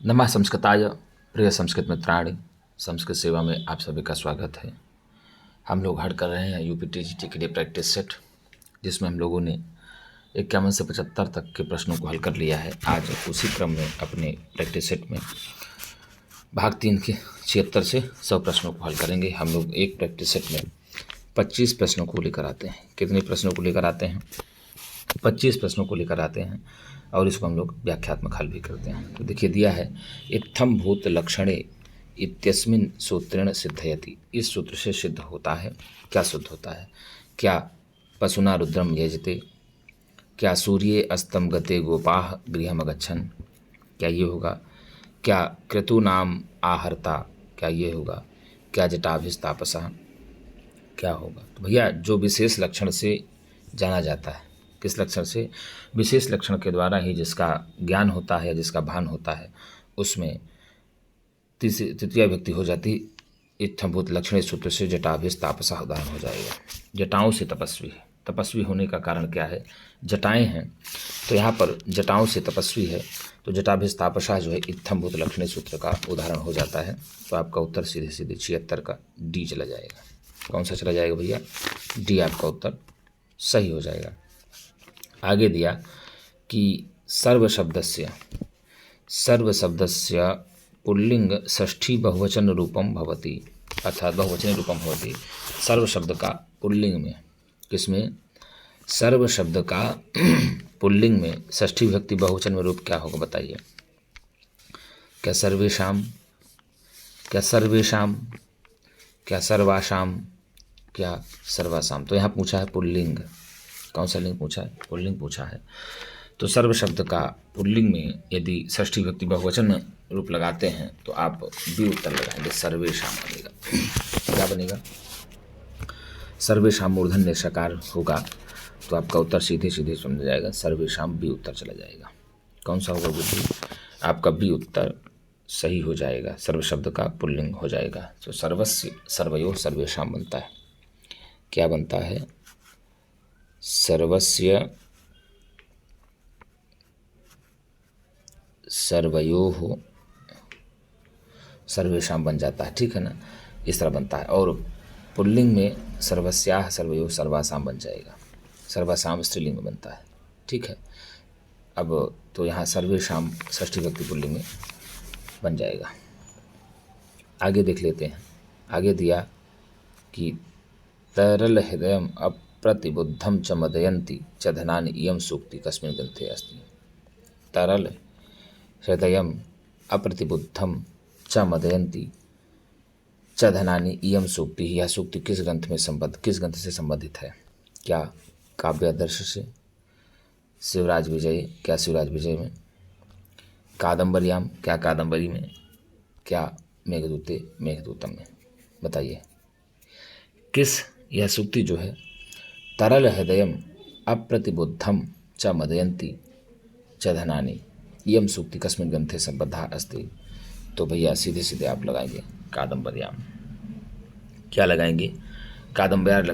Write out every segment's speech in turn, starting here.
नमः संस्कृताय प्रिय संस्कृत मित्राणि। संस्कृत सेवा में आप सभी का स्वागत है। हम लोग हल कर रहे हैं यूपीटीजीटी के लिए प्रैक्टिस सेट, जिसमें हम लोगों ने 51 से 75 तक के प्रश्नों को हल कर लिया है। आज उसी क्रम में अपने प्रैक्टिस सेट में भाग 3 के 76 से 100 प्रश्नों को हल करेंगे। हम लोग एक प्रैक्टिस सेट में 25 प्रश्नों को लेकर आते हैं। कितने प्रश्नों को लेकर आते हैं? 25 प्रश्नों को लेकर आते हैं और इसको हम लोग व्याख्यात्मक हल भी करते हैं। तो देखिए दिया है, इत्थम भूत लक्षणे इत्यस्मिन् सूत्रेण सिद्धयति। इस सूत्र से सिद्ध होता है। क्या सिद्ध होता है? क्या पशुना रुद्रम यजते, क्या सूर्ये अस्तम गते गोपाः गृहम अगच्छन्, क्या ये होगा? क्या क्रतूनाम आहर्ता, क्या ये होगा? क्या जटाभिस्तापसः, क्या होगा? तो भैया जो विशेष लक्षण से जाना जाता है, किस लक्षण से? विशेष लक्षण के द्वारा ही जिसका ज्ञान होता है, जिसका भान होता है, उसमें तृतीया व्यक्ति हो जाती। इत्थम्भूत लक्षण सूत्र से जटाभिस्तापसः उदाहरण हो जाएगा। जटाओं से तपस्वी है। तपस्वी होने का कारण क्या है? जटाएं हैं, तो यहाँ पर जटाओं से तपस्वी है, तो जटाभिस्तापसः जो है इत्थम्भूत लक्षण सूत्र का उदाहरण हो जाता है। तो आपका उत्तर सीधे सीधे 76 का डी चला जाएगा। कौन सा चला जाएगा भैया? डी आपका उत्तर सही हो जाएगा। आगे दिया कि सर्व शब्दस्य पुल्लिंग षष्ठी बहुवचन रूपम भवति, अर्थात बहुवचन रूपम भवति। सर्व शब्द का पुल्लिंग में, किसमें? सर्व शब्द का पुल्लिंग में षष्ठी विभक्ति बहुवचन में रूप क्या होगा बताइए? क्या सर्वेषाम, क्या सर्वेषाम, क्या सर्वासाम, क्या सर्वासाम? तो यहाँ पूछा है पुल्लिंग। कौन सा लिंग पूछा है? पुल्लिंग पूछा है। तो सर्व शब्द का पुल्लिंग में यदि षष्ठी विभक्ति बहुवचन रूप लगाते हैं तो आप बी उत्तर लगाएंगे, सर्वेषाम बनेगा। क्या बनेगा? सर्वेषाम मूर्धन्य सकार होगा, तो आपका उत्तर सीधे सीधे समझ जाएगा, सर्वेषाम बी उत्तर चला जाएगा। कौन सा होगा बुद्धि? आपका बी उत्तर सही हो जाएगा। सर्व शब्द का पुल्लिंग हो जाएगा। तो सर्वस्य सर्वयोः सर्वेषाम बनता है। क्या बनता है? सर्वस्य सर्वयोः सर्वेषाम बन जाता है, ठीक है ना? इस तरह बनता है। और पुल्लिंग में सर्वस्याः सर्वयोः सर्वासाम बन जाएगा। सर्वासाम स्त्रीलिंग में बनता है, ठीक है। अब तो यहाँ सर्वेषाम षष्ठी विभक्ति पुल्लिंग में बन जाएगा। आगे देख लेते हैं। आगे दिया कि तरल हृदयम अप्रतिबुद्धम च मदयन्ति च धनानि इयं सूक्ति कस्मिन् ग्रन्थे अस्ति। तरल हृदयम अप्रतिबुद्धम च मदयन्ति च धनानि इयं सूक्ति। यह सूक्ति किस ग्रंथ में किस ग्रंथ से संबंधित है? क्या काव्यादर्श से? शिवराज विजय, क्या शिवराज विजय में? कादम्बर्याम, क्या कादम्बरी में? क्या मेघदूते, मेघदूतम में? बताइए किस यह सूक्ति जो है तरल हृदयम अप्रतिबुद्धम च मदयन्ति च धनानि इयं सूक्ति कस्मिन् ग्रंथे संबद्धा अस्ति। तो भैया सीधे सीधे आप लगाएंगे कादम्बर्याम। क्या लगाएंगे? कादम्बर्याम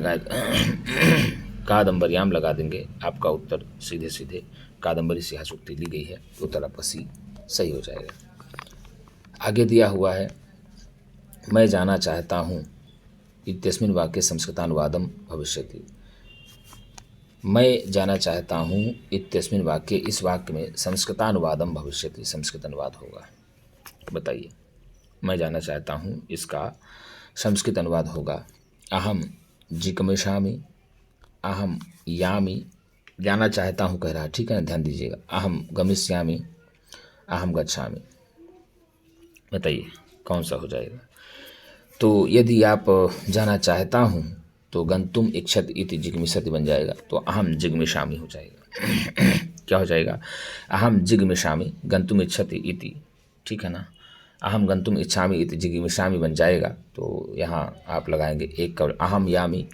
लगा देंगे। आपका उत्तर सीधे सीधे कादम्बरी से यह सूक्ति ली गई है, तो उत्तर आपका सी सही हो जाएगा। आगे दिया हुआ है, मैं जाना चाहता हूँ इत्यस्मिन् वाक्ये संस्कृतानुवादम भविष्यति। मैं जाना चाहता हूँ इत्यस्मिन् वाक्ये, इस वाक्य में संस्कृतानुवादम भविष्यति, संस्कृत अनुवाद होगा। बताइए, मैं जाना चाहता हूँ, इसका संस्कृत अनुवाद होगा अहम जिगमिषामि, अहम यामि। जाना चाहता हूँ कह रहा है, ठीक है ना? ध्यान दीजिएगा। अहम गमिष्यामि, अहम गच्छामि। बताइए कौन सा हो जाएगा? तो यदि आप जाना चाहता हूँ तो गंतुम इच्छति इति जिग्मिषति बन जाएगा, तो अहम जिग्मिषामि हो जाएगा। क्या हो जाएगा? अहम जिग्मिषामि गंतुम इच्छति इति, ठीक है ना? अहम गंतुम इच्छामि इति जिग्मिषामि बन जाएगा। तो यहाँ आप लगाएंगे एक कवल। अहम यामि,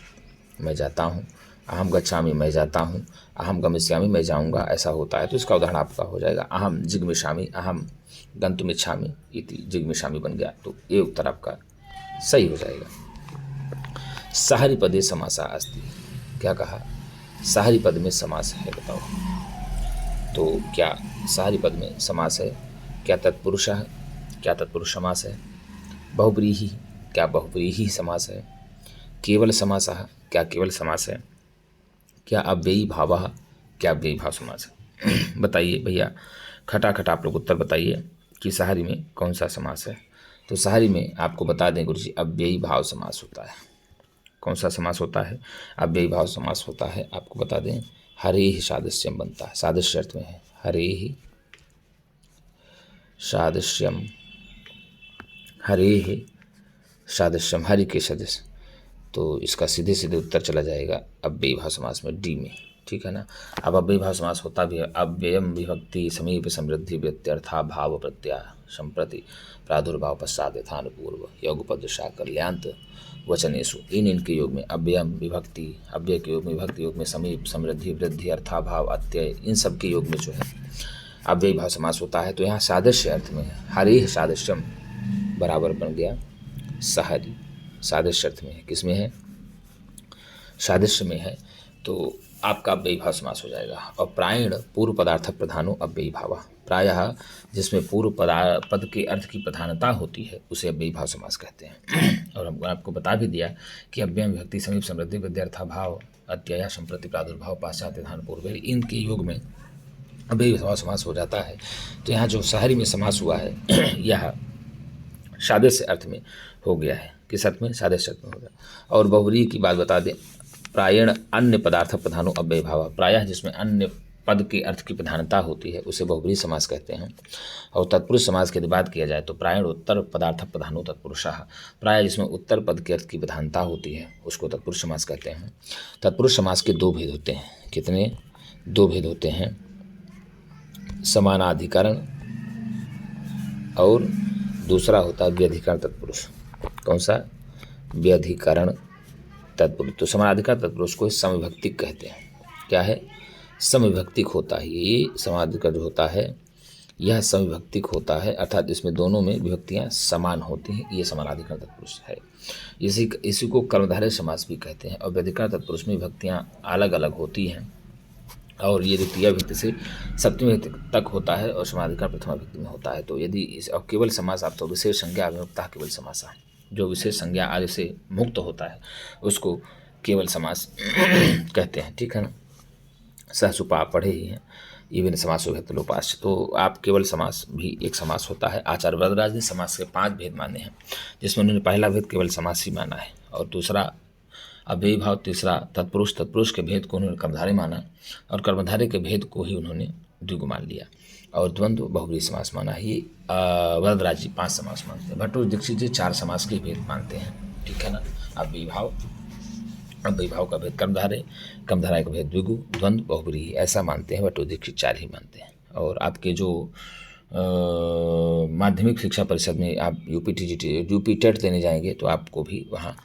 मैं जाता हूँ। अहम गच्छामि, मैं जाता हूँ। अहम गमिष्यामि, मैं जाऊँगा, ऐसा होता है। तो इसका उदाहरण आपका हो जाएगा अहम जिग्मिषामि, अहम गंतुम इच्छामि इति जिग्मिषामि बन गया। तो ये उत्तर आपका सही हो जाएगा। साहरी पदे समासा अस्ति। क्या कहा? साहरी पद में समास है, बताओ। तो क्या साहरी पद में समास है? क्या तत्पुरुषः, क्या तत्पुरुष समास है। बहुव्रीहि, क्या बहुव्रीहि समास है। केवल समासः, क्या केवल समास है। क्या अव्ययी भावः, क्या अव्ययी भाव समास है। बताइए भैया, खटाखट आप लोग उत्तर बताइए कि सहारी में कौन सा समास है। तो सहारी में आपको बता दें गुरुजी, अव्ययी भाव समास होता है। कौन सा समास होता है, अव्ययी भाव समास होता है। आपको बता दें, हरे ही सादृश्यम बनता है, सादृश्य अर्थ में है, हरे ही सादृश्यम, हरे ही सादृश्यम, हरि के सदृश। तो इसका सीधे सीधे उत्तर चला जाएगा अव्ययी भाव समास में, डी में, ठीक है ना। अब अव्ययी भाव समास होता भी है, अव्ययम विभक्ति समीप समृद्धि व्यत्यर्था भाव प्रत्या संप्रति प्रादुर्भाव पश्चात यथानुपूर्व योगपद कल्याणत वचनेषु। इनके योग में अव्ययम विभक्ति, अव्यय के योग में विभक्ति योग में समीप समृद्धि वृद्धि अर्थाभाव अत्यय, इन सब के योग में जो है अव्ययी भाव समास होता है। तो यहाँ सादृश्य अर्थ में है, हरे सादृश्यम बराबर बन गया सहारी, सादृश्य अर्थ में है। किस में है, सादृश्य में है। तो आपका अव्ययी भाव समास हो जाएगा। और प्रायण पूर्व पदार्थक प्रधानो अव्ययी भाव, प्रायः जिसमें पूर्व पद के अर्थ की प्रधानता होती है उसे अव्ययी भाव समास कहते हैं। और हम आपको बता भी दिया कि अव्ययम विभक्ति समीप समृद्धि विद्यार्थाभाव अत्यय संप्रति प्रादुर्भाव पाश्चात्य ध्यान पूर्व, इनके योग में अव्ययी भाव समास हो जाता है। तो यहाँ जो सहारी में समास हुआ है यह सादृश्य अर्थ में हो गया है। किस अर्थ में, सादृश्य अर्थ में हो गया। और बहुव्रीहि की बात बता दें, प्रायण अन्य पदार्थ प्रधानो अव्ययी भाव, प्रायः जिसमें अन्य पद के अर्थ की प्रधानता होती है उसे बहुव्रीहि समास कहते हैं। और तत्पुरुष समास की यदि बात किया जाए तो प्रायण उत्तर पदार्थ प्रधानो तत्पुरुषः, प्रायः जिसमें उत्तर पद के अर्थ की प्रधानता होती है उसको तत्पुरुष समास कहते हैं। तत्पुरुष समास के दो भेद होते हैं। कितने, दो भेद होते हैं, समानाधिकरण और दूसरा होता है व्यधिकरण तत्पुरुष। कौन सा, व्यधिकरण तत्पुरुष। तो समानाधिकरण तत्पुरुष को समविभक्तिक कहते हैं। क्या है, समविभक्तिक होता है। ये समानाधिकरण जो होता है यह समविभक्तिक होता है, अर्थात इसमें दोनों में विभक्तियां समान होती हैं, ये समानाधिकरण तत्पुरुष है। इसी को कर्मधारय समास भी कहते हैं। और व्यधिकरण तत्पुरुष में विभक्तियां अलग अलग होती हैं, और ये द्वितीय विभक्ति से सप्तमी विभक्ति तक होता है और समानाधिकरण प्रथमा विभक्ति में होता है। तो यदि इस और केवल समास आप तो विशेष संज्ञा विमुक्ता केवल समास, जो विशेष संज्ञा आदि से मुक्त होता है उसको केवल समास कहते हैं, ठीक है ना। सहसुपा आप पढ़े ही हैं, इवन समास विभक्त लोपाश्च। तो आप केवल समास भी एक समास होता है। आचार्य वरदराज ने समास के 5 भेद माने हैं, जिसमें उन्होंने पहला भेद केवल समास ही माना है, और दूसरा अव्ययी भाव, तीसरा तत्पुरुष, तत्पुरुष के भेद को उन्होंने कर्मधारय माना, और कर्मधारय के भेद को ही उन्होंने द्विगु मान लिया, और द्वंद्व बहुव्रीहि समास माना ही। वरदराज जी 5 समास मानते हैं, भट्टोजी दीक्षित जी 4 समास के भेद मानते हैं, ठीक है ना। अव्ययी भाव, अव्ययी भाव का भेद कर्मधारय, कर्मधारय का भेद द्विगु, द्वंद्व बहुव्रीहि, ऐसा मानते हैं। भट्टोजी दीक्षित 4 ही मानते हैं। और आपके जो माध्यमिक शिक्षा परिषद में आप यूपी टेट देने जाएंगे तो आपको भी वहाँ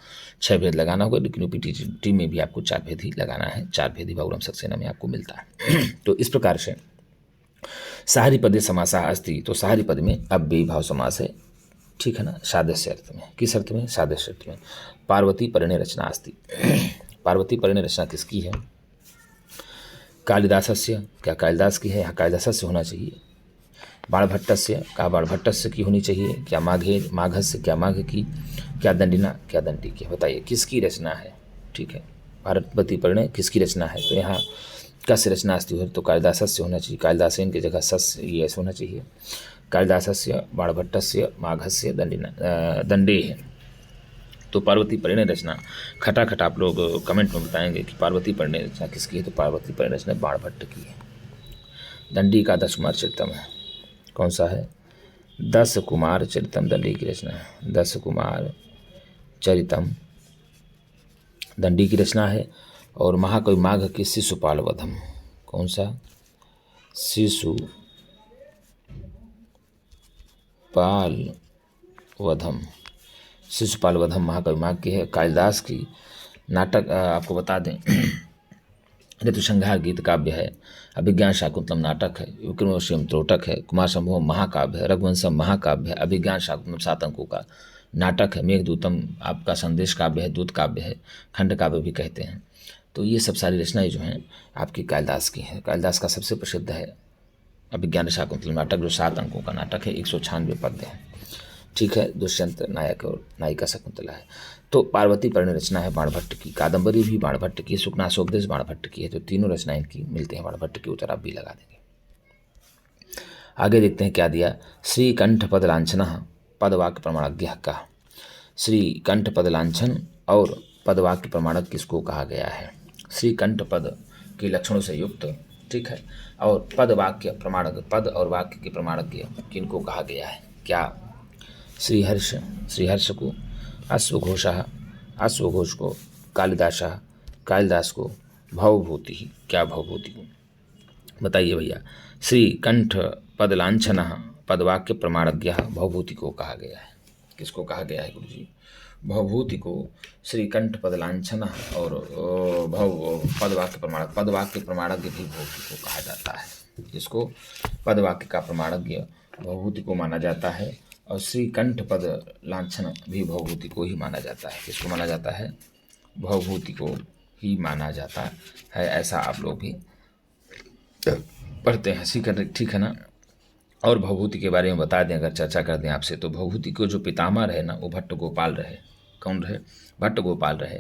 6 भेद लगाना होगा, लेकिन यूपी में भी आपको 4 भेद ही लगाना है। 4 भेद ही बहुग्रम सक्सेना में आपको मिलता है। तो इस प्रकार से सहारी पदे समासः अस्ति, तो सहारी पद में अव्ययी भाव समास है, ठीक है ना, सादृश्य अर्थ में। किस अर्थ में, सादृश्य अर्थ में। पार्वती परिणय रचना अस्ति, पार्वती परिणय रचना किसकी है, कालिदासस्य, क्या कालिदास की है, यहाँ कालिदासस्य होना चाहिए। बाणभट्टस्य, क्या बाणभट्टस्य की होनी चाहिए। क्या माघस्य, क्या माघ की। क्या दंडिना, क्या दंडी की। बताइए किसकी रचना है, ठीक है। पार्वती परिणय किसकी रचना है, तो यहाँ कस्य रचना अस्ति हो तो कालिदासस्य होना चाहिए। कालिदासेन की जगह सस्य ये ऐसे होना चाहिए। कालिदासस्य, बाणभट्टस्य, माघस्य, दंडे है। तो पार्वती परिणय रचना, खटाखट आप लोग कमेंट में बताएंगे कि पार्वती परिणय रचना किसकी है, तो पार्वती परिणय रचना बाणभट्ट की है। दंडी का 10 कुमार चरितम है, कौन सा है, 10 कुमार चरितम दंडी की रचना है। 10 कुमार चरितम दंडी की रचना है। और महाकवि माघ की शिशुपाल वधम, कौन सा, शिशुपाल वधम, शिशुपाल वधम महाकवि माघ की है। कालिदास की नाटक आपको बता दें, ऋतुसंहार गीत काव्य है। अभिज्ञान शाकुंतलम नाटक है। विक्रमोर्वशीयम त्रोटक है। कुमार संभवम महाकाव्य है। रघुवंशम महाकाव्य है। अभिज्ञान शाकुंतलम 7 अंकों का नाटक है। मेघदूतम आपका संदेश काव्य है, दूत काव्य है, खंड काव्य भी कहते हैं। तो ये सब सारी रचनाएं जो हैं आपकी कालिदास की हैं। कालिदास का सबसे प्रसिद्ध है अभिज्ञान शाकुंतलम नाटक जो 7 अंकों का नाटक है, 196 पद्य है। ठीक है, दुष्यंत नायक और नायिका शकुंतला है। तो पार्वती परिणय रचना है बाणभट्ट की, कादंबरी भी बाणभट्ट की, सुखनासोपदेश बाणभट्ट की है। तो तीनों रचनाएं इनकी मिलते हैं बाणभट्ट के, उत्तर आप भी लगा देंगे। आगे देखते हैं क्या दिया। श्री कंठ पद लांछन पदवाक्य प्रमाणज्ञ का। श्री कंठ पद लांछन और पदवाक्य प्रमाणक किसको कहा गया है? श्री कंठ पद के लक्षणों से युक्त, ठीक है, और पद वाक्य प्रमाणक, पद और वाक्य के प्रमाणज्ञ किनको कहा गया है? क्या श्रीहर्ष, श्रीहर्ष को, अश्वघोष, अश्वघोष को, कालिदास, कालिदास को, भवभूति, क्या भवभूति को? बताइए भैया। श्री कंठ पद लांछन पदवाक्य प्रमाणज्ञ भवभूति को कहा गया है। किसको कहा गया है गुरु जी? भवभूति को श्री कंठ पद लांछन और भव पदवाक्य प्रमाणक, पदवाक्य प्रमाणज्ञ भी भवभूति को कहा जाता है। जिसको पदवाक्य का प्रमाणज्ञ भवभूति को माना जाता है, और श्री कंठ पद लांछन भी भवभूति को ही माना जाता है। किसको माना जाता है? भवभूति को ही माना जाता है। ऐसा आप लोग भी पढ़ते हैं, ठीक है ना। और भवभूति के बारे में बता दें, अगर चर्चा कर दें आपसे, तो भवभूति को जो पितामह रहे ना, वो भट्ट गोपाल रहे। कौन रहे? भट्ट गोपाल रहे।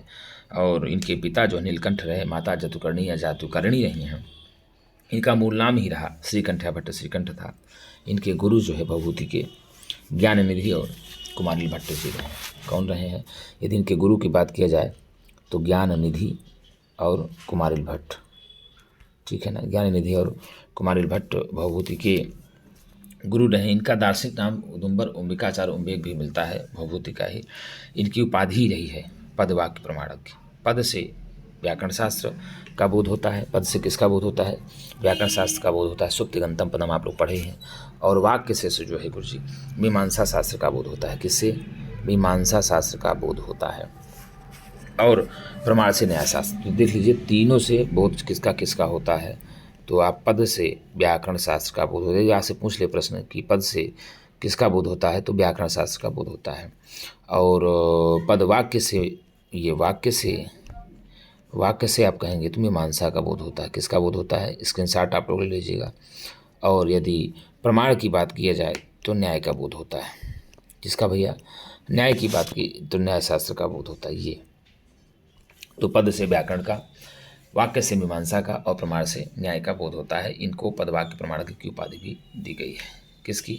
और इनके पिता जो नीलकंठ रहे, माता जतुकर्णी या जातुकर्णी रही हैं। इनका मूल नाम ही रहा श्रीकंठ या भट्ट श्रीकंठ था। इनके गुरु जो है भवभूति के ज्ञान निधि और कुमारिल भट्ट जी रहे। कौन रहे हैं? यदि इनके गुरु की बात किया जाए तो ज्ञान निधि और कुमारिल भट्ट, ठीक है ना। ज्ञान निधि और कुमारिल भट्ट भवभूति के गुरु रहे। इनका दार्शनिक नाम उदुम्बर अंबिकाचार्य उम्बेक भी मिलता है, भवभूति का ही। इनकी उपाधि ही रही है पदवाक्य प्रमाणज्ञ। पद से व्याकरण शास्त्र का बोध होता है। पद से किसका बोध होता है? व्याकरण शास्त्र का बोध होता है। सुप्तिगंतम पदम आप लोग पढ़े हैं। और वाक्य से जो है गुरु जी, मीमांसा शास्त्र का बोध होता है। किससे? मीमांसा शास्त्र का बोध होता है। और प्रमाण से न्याय शास्त्र। तो देख लीजिए, तीनों से बोध किसका किसका होता है? तो आप पद से व्याकरण शास्त्र का बोध होता है। यहाँ से पूछ ले प्रश्न कि पद से किसका बोध होता है? तो व्याकरण शास्त्र का बोध होता है। और पद वाक्य से, ये वाक्य से आप कहेंगे तो मीमांसा का बोध होता है। किसका बोध होता है? स्क्रीनशॉट आप लोग ले लीजिएगा। और यदि प्रमाण की बात किया जाए तो न्याय का बोध होता है। जिसका भैया? न्याय की बात की तो न्याय शास्त्र का बोध होता है। ये तो पद से व्याकरण का, वाक्य से मीमांसा का और प्रमाण से न्याय का बोध होता है। इनको पदवाक्य प्रमाणज्ञ की उपाधि भी दी गई है। किसकी?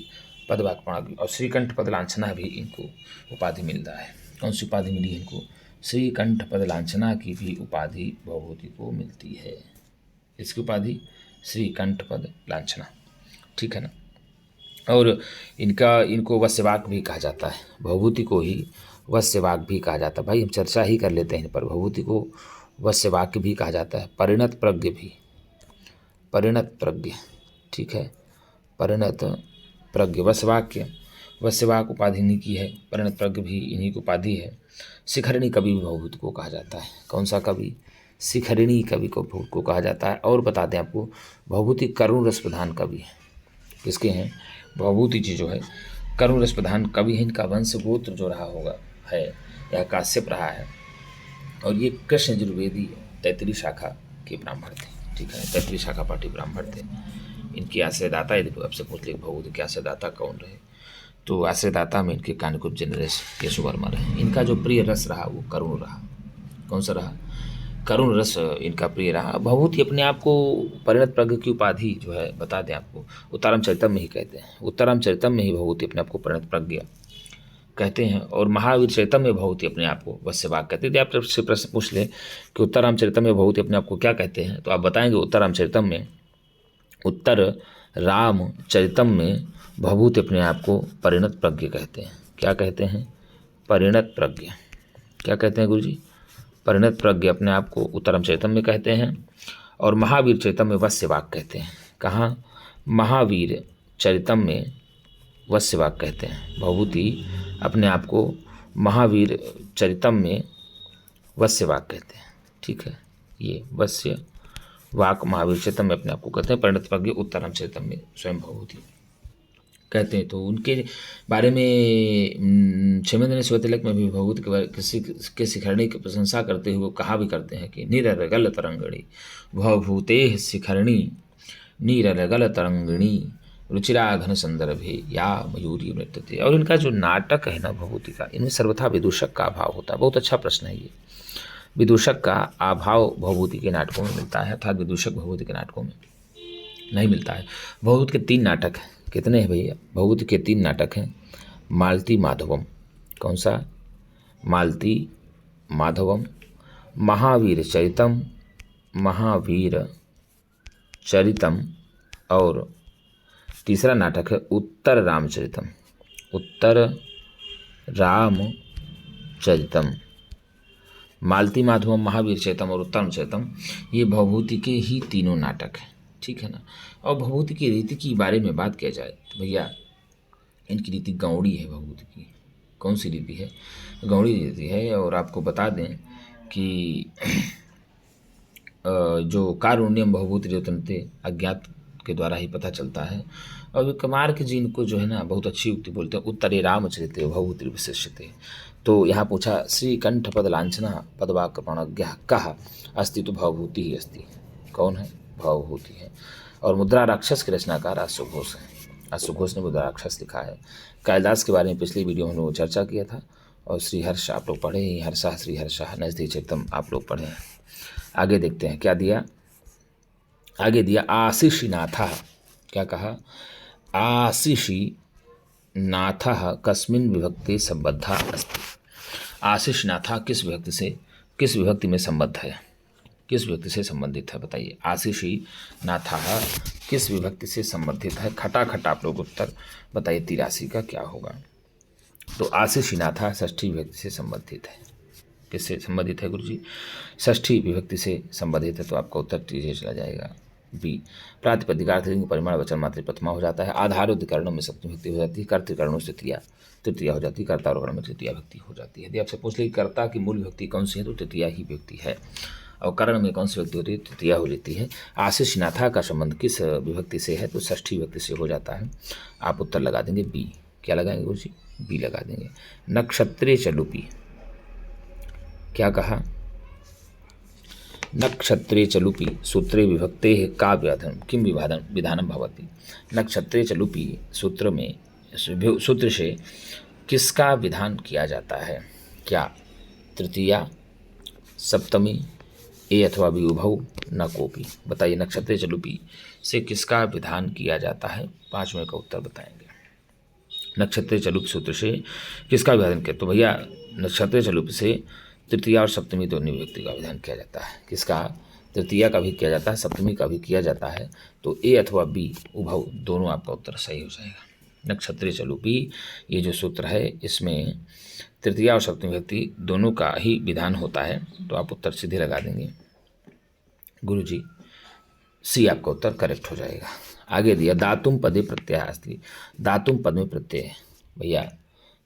पदवाक्य प्रमाणज्ञ। और श्रीकंठ पद लांछना भी इनको उपाधि मिल रहा है। कौन सी उपाधि मिली इनको? श्रीकंठ पद लांछना की भी उपाधि भवभूति को मिलती है। इसकी उपाधि श्रीकंठ पद लांछना, ठीक है ना। और इनको वस्यवाक भी कहा जाता है। भवभूति को ही वस्यवाक भी कहा जाता है। भाई हम चर्चा ही कर लेते हैं पर भवभूति को वस्यवाक्य भी कहा जाता है। परिणत प्रज्ञ भी, परिणत प्रज्ञ, ठीक है। परिणत प्रज्ञ, वस्यवाक उपाधि इन्हीं की है। परिणत प्रज्ञ भी इन्हीं की उपाधि है। शिखरिणी कवि भी भवभूति को कहा जाता है। कौन सा कवि? शिखरिणी कवि को कहा जाता है। और बता दें आपको, भवभूति करुण रस प्रधान कवि है। किसके हैं? भवभूति जी जो है करुण रस प्रधान कवि है। इनका वंश गोत्र जो रहा होगा है या काश्यप रहा है। और ये कृष्ण यजुर्वेदी तैतरी शाखा के ब्राह्मण थे, ठीक है। तैतरी शाखा पाठी ब्राह्मण थे। इनकी आश्रयदाता, यदि आपसे पूछ ले भवभूति के आश्रयदाता कौन रहे, तो आश्रयदाता में इनके कानकुब्ज नरेश केशवर्मा रहे। इनका जो प्रिय रस रहा वो करुण रहा। कौन सा रहा? करुण रस इनका प्रिय रहा। भवभूति अपने आप को परिणत प्रज्ञ की उपाधि जो है, बता दें आपको, उत्तरामचरितम में ही कहते हैं। उत्तरामचरितम में ही भवभूति अपने आप को परिणत प्रज्ञ कहते हैं। और महावीर चरितम में भवभूति अपने आप को वस्यवाक कहते हैं। आप से प्रश्न पूछ लें कि उत्तरामचरितम में भवभूति अपने आप को क्या कहते हैं, तो आप बताएंगे उत्तरामचरितम में, उत्तर रामचरितम में भवभूति अपने आप को परिणत प्रज्ञ कहते हैं। क्या कहते हैं? परिणत प्रज्ञ। क्या कहते हैं गुरुजी? परिणत प्रज्ञ अपने आप को उत्तरामचरितम में कहते हैं। और महावीर चरितम में वस्यवाक कहते हैं। कहाँ? महावीर चरितम में वस्यवाक कहते हैं। भवभूति अपने आप को महावीर चरितम में वस्यवाक कहते हैं, ठीक है। ये वस्यवाक महावीर चरितम में अपने आप को कहते हैं। परिणत प्रज्ञ उत्तरामचरितम में स्वयं भवभूति कहते हैं। तो उनके बारे में क्षेमेंद्र ने स्वतिलक में भी भवभूति के बारे किसी के शिखरणी की प्रशंसा करते हुए कहा भी करते हैं कि निरर्गल तरंगणी भवभूते शिखरणी नीरलगल तरंगिणी रुचिरा घन संदर्भे या मयूरी नृत्यते। और इनका जो नाटक है ना भभूति का, इनमें सर्वथा विदूषक का अभाव होता है। बहुत अच्छा प्रश्न है ये। विदूषक का अभाव भभूति के नाटकों में मिलता है, अर्थात विदूषक भभूति के नाटकों में नहीं मिलता है। भभूति के 3 नाटक हैं। कितने हैं भैया? भभूति के 3 नाटक हैं। मालती माधवम, कौन सा? मालती माधवम, महावीर चरितम, महावीर चरितम, और तीसरा नाटक है उत्तर रामचरितम, उत्तर रामचरितम। मालती माधवम, महावीर चरितम और उत्तर रामचरितम ये भभूति के ही तीनों नाटक हैं, ठीक है ना। और भभूति की रीति के बारे में बात किया जाए तो भैया इनकी रीति गौड़ी है। भभूति की कौन सी रीति है? गौड़ी रीति है। और आपको बता दें कि जो कारुण्यम भभूति रेतनते अज्ञात के द्वारा ही पता चलता है। और विक्रमार्क जी इनको जो है ना बहुत अच्छी युक्ति बोलते हैं, उत्तरे रामचरिते भभूति विशिष्यते। तो यहाँ पूछा श्रीकंठ पद लांछना पदवाक्रमणज्ञ कहा अस्ति, तो भवभूति ही अस्ति। कौन है? भवभूति है। और मुद्रा राक्षस के रचनाकार अश्वघोष है। अश्वघोष ने मुद्रा राक्षस लिखा है। कालिदास के बारे में पिछली वीडियो में हम लोग चर्चा किया था। और श्रीहर्ष आप लोग पढ़े ही, हर्षा श्रीहर्षा नजदीक चरितम आप लोग पढ़े हैं। आगे देखते हैं क्या दिया। आगे दिया आशिषीनाथ। क्या कहा? आशिषीनाथ कस्मिन् विभक्ति संबद्धा अस्ति। आशिषनाथ किस विभक्ति में संबद्ध है? किस विभक्ति से संबंधित है? बताइए। आशिषीनाथ किस विभक्ति से संबंधित है? खटाखट आप लोग उत्तर बताइए 83 का क्या होगा। तो आशिषीनाथ षष्ठी विभक्ति से संबंधित है। किससे संबंधित है गुरुजी? षष्ठी विभक्ति से संबंधित है। तो आपका उत्तर टीजे चला जाएगा बी। प्रातिपदिकार्थ लिंग परिमाण वचन मात्र प्रथमा हो जाता है। आधारोधिकरणों में सप्तमी विभक्ति हो जाती है। कर्तृकरणों से तृतीया हो जाती है। कर्ता और गण में तृतीया विभक्ति हो जाती है। यदि आपसे पूछ ले कि कर्ता की मूल विभक्ति कौन सी है, तो तृतीया ही विभक्ति है। और करण में कौन सी विभक्ति होती है? तृतीया हो जाती है। आशिषनाथा का संबंध किस विभक्ति से है? तो षष्ठी विभक्ति से हो जाता है। आप उत्तर लगा देंगे बी। क्या लगाएंगे गुरुजी? बी लगा देंगे। नक्षत्रे चलुपी। क्या कहा? नक्षत्रे चलुपी सूत्रे विभक्ते का विधान किम विधानम भवति। नक्षत्रे चलुपी सूत्र से किसका विधान किया जाता है? क्या तृतीया, सप्तमी, ए अथवा बी उभौ न कोपी। बताइए नक्षत्रे चलुपी से किसका विधान किया जाता है? 5वें का उत्तर बताएंगे। नक्षत्रे चलुप सूत्र से किसका विधान किया? तो भैया नक्षत्रे चलुप से तृतीया और सप्तमी दोनों विभक्ति का विधान किया जाता है। किसका? तृतीया का भी किया जाता है, सप्तमी का भी किया जाता है। तो ए अथवा बी उभव दोनों आपका उत्तर सही हो जाएगा। नक्षत्रे चलुपी ये जो सूत्र है इसमें तृतीया और सप्तमी विभक्ति दोनों का ही विधान होता है। तो आप उत्तर सीधे लगा देंगे गुरुजी। सी आपका उत्तर करेक्ट हो जाएगा। आगे दिया दातुम पदे प्रत्यय अस्ति। दातुम पद में प्रत्यय भैया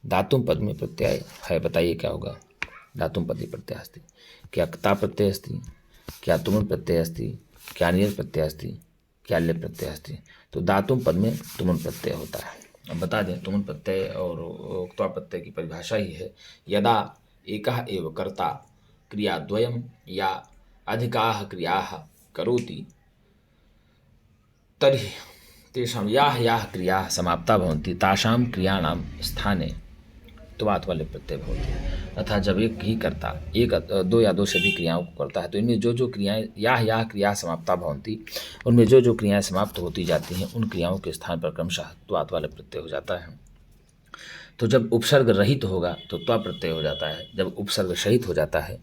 दातुम पद में प्रत्यय है, बताइए क्या होगा? दातुम पदे प्रत्यय अस्ति। क्या क्ता प्रत्यय अस्ति? क्या तुमुन प्रत्यय अस्ति? क्या नियत प्रत्यय अस्ति? क्या ले प्रत्यय अस्ति? तो दातुम पद में तुमुन प्रत्यय होता है। अब बता दें तुमुन प्रत्यय और क्ता प्रत्यय की परिभाषा ही है यदा एकः एव कर्ता क्रियाद्वयं या अधिकाः क्रियाः करोति तर्हि तेषां याः क्रियाः समाप्ता भवन्ति तासां क्रियाणां स्थाने त्वात् वाले प्रत्यय भवति। अर्थात जब एक ही करता एक दो या दो से अधिक क्रियाओं को करता है तो इनमें जो जो क्रियाएं या क्रिया समाप्ता भवन्ति उनमें जो जो क्रियाएं समाप्त होती जाती हैं उन क्रियाओं के स्थान पर क्रमशः त्वात् वाले प्रत्यय हो जाता है। तो जब उपसर्ग रहित होगा तो त्वा प्रत्यय हो जाता है, जब उपसर्ग सहित हो जाता है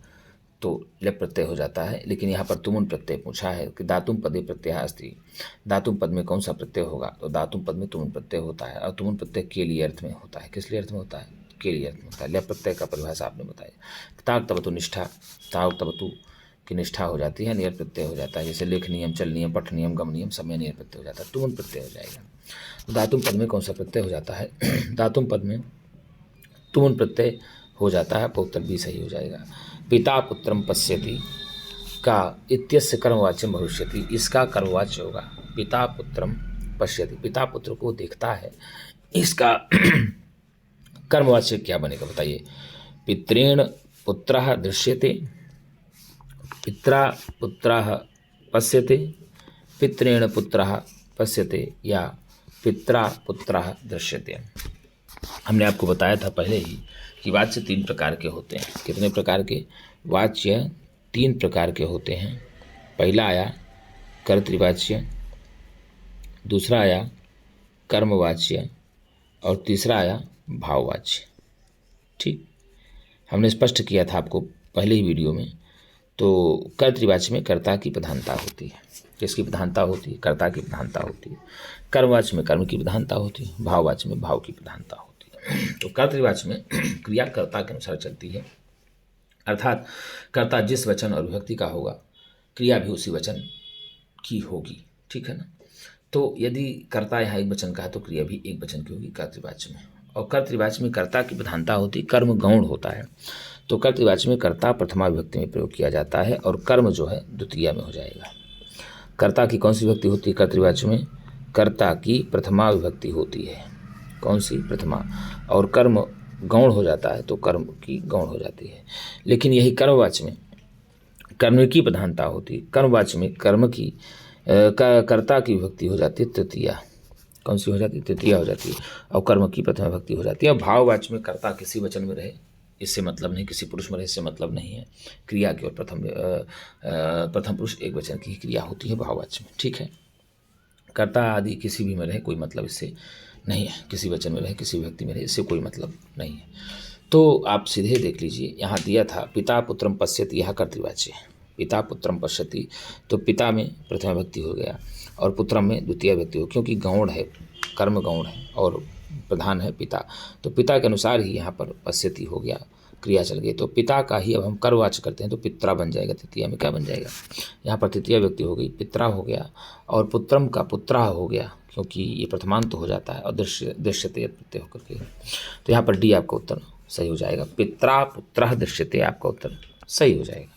तो लेप प्रत्यय हो जाता है। लेकिन यहाँ पर तुमुन प्रत्यय पूछा है कि दातुम पदे प्रत्यय अस्ति। दातुम पद में कौन सा प्रत्यय होगा? तो दातुम पद में तुमुन प्रत्यय होता है। और तुमुन प्रत्यय के लिए अर्थ में होता है। किस लिए अर्थ में होता है? के लिए अर्थ में होता है। लेप प्रत्यय का परिभाषा आपने बताया। ताक तबतु निष्ठा, ताक तबतु की निष्ठा हो जाती है, नियत प्रत्यय हो जाता है। जैसे लेख नियम, चल नियम, पठ नियम, गम नियम सब में नियत प्रत्यय हो जाता है। तुमुन प्रत्यय हो जाएगा। तो दातुम पद में कौन सा प्रत्यय हो जाता है? दातुम पद में तुमुन प्रत्यय हो जाता है। उत्तर भी सही हो जाएगा। पिता पुत्रम पश्यति का इत्यस्य कर्मवाच्यम भविष्यति। इसका कर्मवाच्य होगा पिता पुत्रम पश्यति। पिता पुत्र को देखता है, इसका कर्मवाच्य क्या बनेगा? बताइए। पितृण पुत्रः दृश्यते, पित्रा पुत्रः पश्यते, पितृण पुत्रः पश्यते या पित्रा पुत्रः दृश्यते। हमने आपको बताया था पहले ही कि वाच्य 3 प्रकार के होते हैं। कितने प्रकार के? वाच्य 3 प्रकार के होते हैं। पहला आया कर्तृवाच्य, दूसरा आया कर्मवाच्य और तीसरा आया भाववाच्य। ठीक, हमने स्पष्ट किया था आपको पहले ही वीडियो में। तो कर्तृवाच्य में कर्ता की प्रधानता होती है। किसकी प्रधानता होती है? कर्ता की प्रधानता होती है। कर्मवाच्य में कर्म की प्रधानता होती है। भाववाच्य में भाव की प्रधानता होती है। तो कर्तृवाच्य में क्रिया कर्ता के अनुसार चलती है, अर्थात कर्ता जिस वचन और विभक्ति का होगा क्रिया भी उसी वचन की होगी। ठीक है ना? तो यदि कर्ता यहाँ एक वचन का है तो क्रिया भी एक वचन की होगी कर्तृवाच्य में। और कर्तृवाच्य में कर्ता की प्रधानता होती है, कर्म गौण होता है। तो कर्तृवाच्य में कर्ता प्रथमा विभक्ति में प्रयोग किया जाता है और कर्म जो है द्वितीया में हो जाएगा। कर्ता की कौन सी विभक्ति होती है कर्तृवाच्य में? कर्ता की प्रथमा विभक्ति होती है। कौन सी? प्रथमा। और कर्म गौण हो जाता है तो कर्म की गौण हो जाती है। लेकिन यही कर्मवाच्य में कर्म की प्रधानता होती है। कर्मवाच्य में कर्म की कर्ता की विभक्ति हो जाती है तृतीया। कौन सी हो जाती है? तृतीया हो जाती है। और कर्म की प्रथमा विभक्ति हो जाती है। और भाववाच्य में कर्ता किसी वचन में रहे इससे मतलब नहीं, किसी पुरुष में रहे इससे मतलब नहीं है। क्रिया की और प्रथम पुरुष एक वचन की क्रिया होती है भाववाच्य में। ठीक है, कर्ता आदि किसी भी में रहे कोई मतलब इससे नहीं है। किसी वचन में रहे किसी व्यक्ति में रहे इससे कोई मतलब नहीं है। तो आप सीधे देख लीजिए, यहाँ दिया था पिता पुत्रम पश्यति, यह कर्तृवाच्य है। पिता पुत्रम पश्यति, तो पिता में प्रथमा विभक्ति हो गया और पुत्रम में द्वितीय विभक्ति हो, क्योंकि गौण है, कर्म गौण है और प्रधान है पिता। तो पिता के अनुसार ही यहाँ पर पश्यति हो गया, क्रिया चल गई। तो पिता का ही अब हम कर्मवाच्य करते हैं तो पित्रा बन जाएगा। तृतीया में क्या बन जाएगा? यहाँ पर तृतीया व्यक्ति हो गई, पित्रा हो गया। और पुत्रम का पुत्रा हो गया, क्योंकि ये प्रथमांत तो हो जाता है और दृश्यते प्रत्यय होकर के। तो यहाँ पर डी आपका उत्तर सही हो जाएगा। पित्रा पुत्रः दृश्यते आपका उत्तर सही हो जाएगा।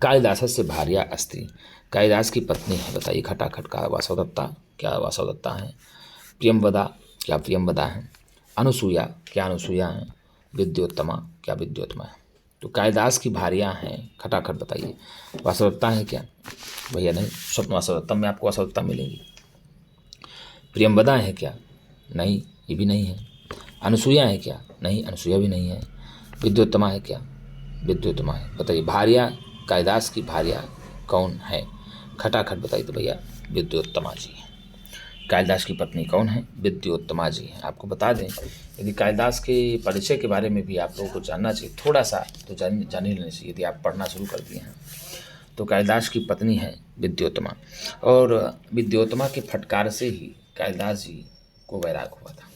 कालिदास से भार्या अस्त्री, कालिदास की पत्नी है। बताइए, खटाखट का वासवदत्ता, क्या वासवदत्ता है? प्रियंवदा, क्या प्रियंवदा है? अनुसूया, क्या अनुसूया है? विद्योत्तमा, क्या विद्योत्तमा है? तो कालिदास की भार्या हैं, खटाखट बताइए। वासवदत्ता है क्या? भैया नहीं, स्वप्न वासवदत्ता में आपको वासवदत्ता मिलेगी। प्रियंवदा है क्या? नहीं, ये भी नहीं है। अनुसूया है क्या? नहीं, अनुसूया भी नहीं है। विद्योत्तमा है क्या? विद्योत्तमा है। बताइए, भार्या, कालिदास की भार्या कौन है? खटाखट बताइए तो भैया विद्योत्तमा जी हैं। कालिदास की पत्नी कौन है? विद्योत्तमा जी हैं। आपको बता दें, यदि कालिदास के परिचय के बारे में भी आप लोगों को जानना चाहिए थोड़ा सा, तो जान ही लेना चाहिए यदि आप पढ़ना शुरू कर दिए हैं। तो कालिदास की पत्नी है विद्योत्तमा, और विद्योत्तमा के फटकार से ही कालिदास जी को वैराग हुआ था।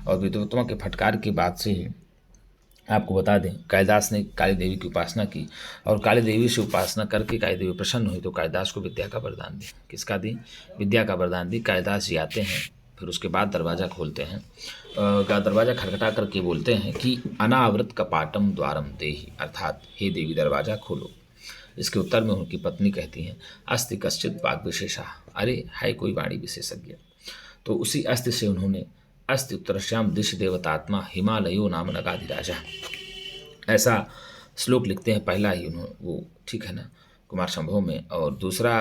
और विद्योत्तमा के फटकार के बाद से ही आपको बता दें कालिदास ने काली देवी की उपासना की, और काली देवी से उपासना करके काली देवी प्रसन्न हुई तो कालिदास को विद्या का वरदान दी। किसका दी? विद्या का वरदान दी। कालिदास जी आते हैं, फिर उसके बाद दरवाज़ा खोलते हैं, दरवाज़ा खटखटा करके बोलते हैं कि अनावृत कपाटम द्वारम देहि, अर्थात हे देवी दरवाज़ा खोलो। इसके उत्तर में उनकी पत्नी कहती हैं अस्ति कश्चित वाग विशेषा, अरे है कोई वाणी विशेषज्ञ। तो उसी अस्ति से उन्होंने अस्ति उत्तरश्याम दिश देवतात्मा हिमालयो नाम नगाधिराजा, ऐसा श्लोक लिखते हैं। पहला ही उन्होंने वो, ठीक है ना, कुमार संभव में, और दूसरा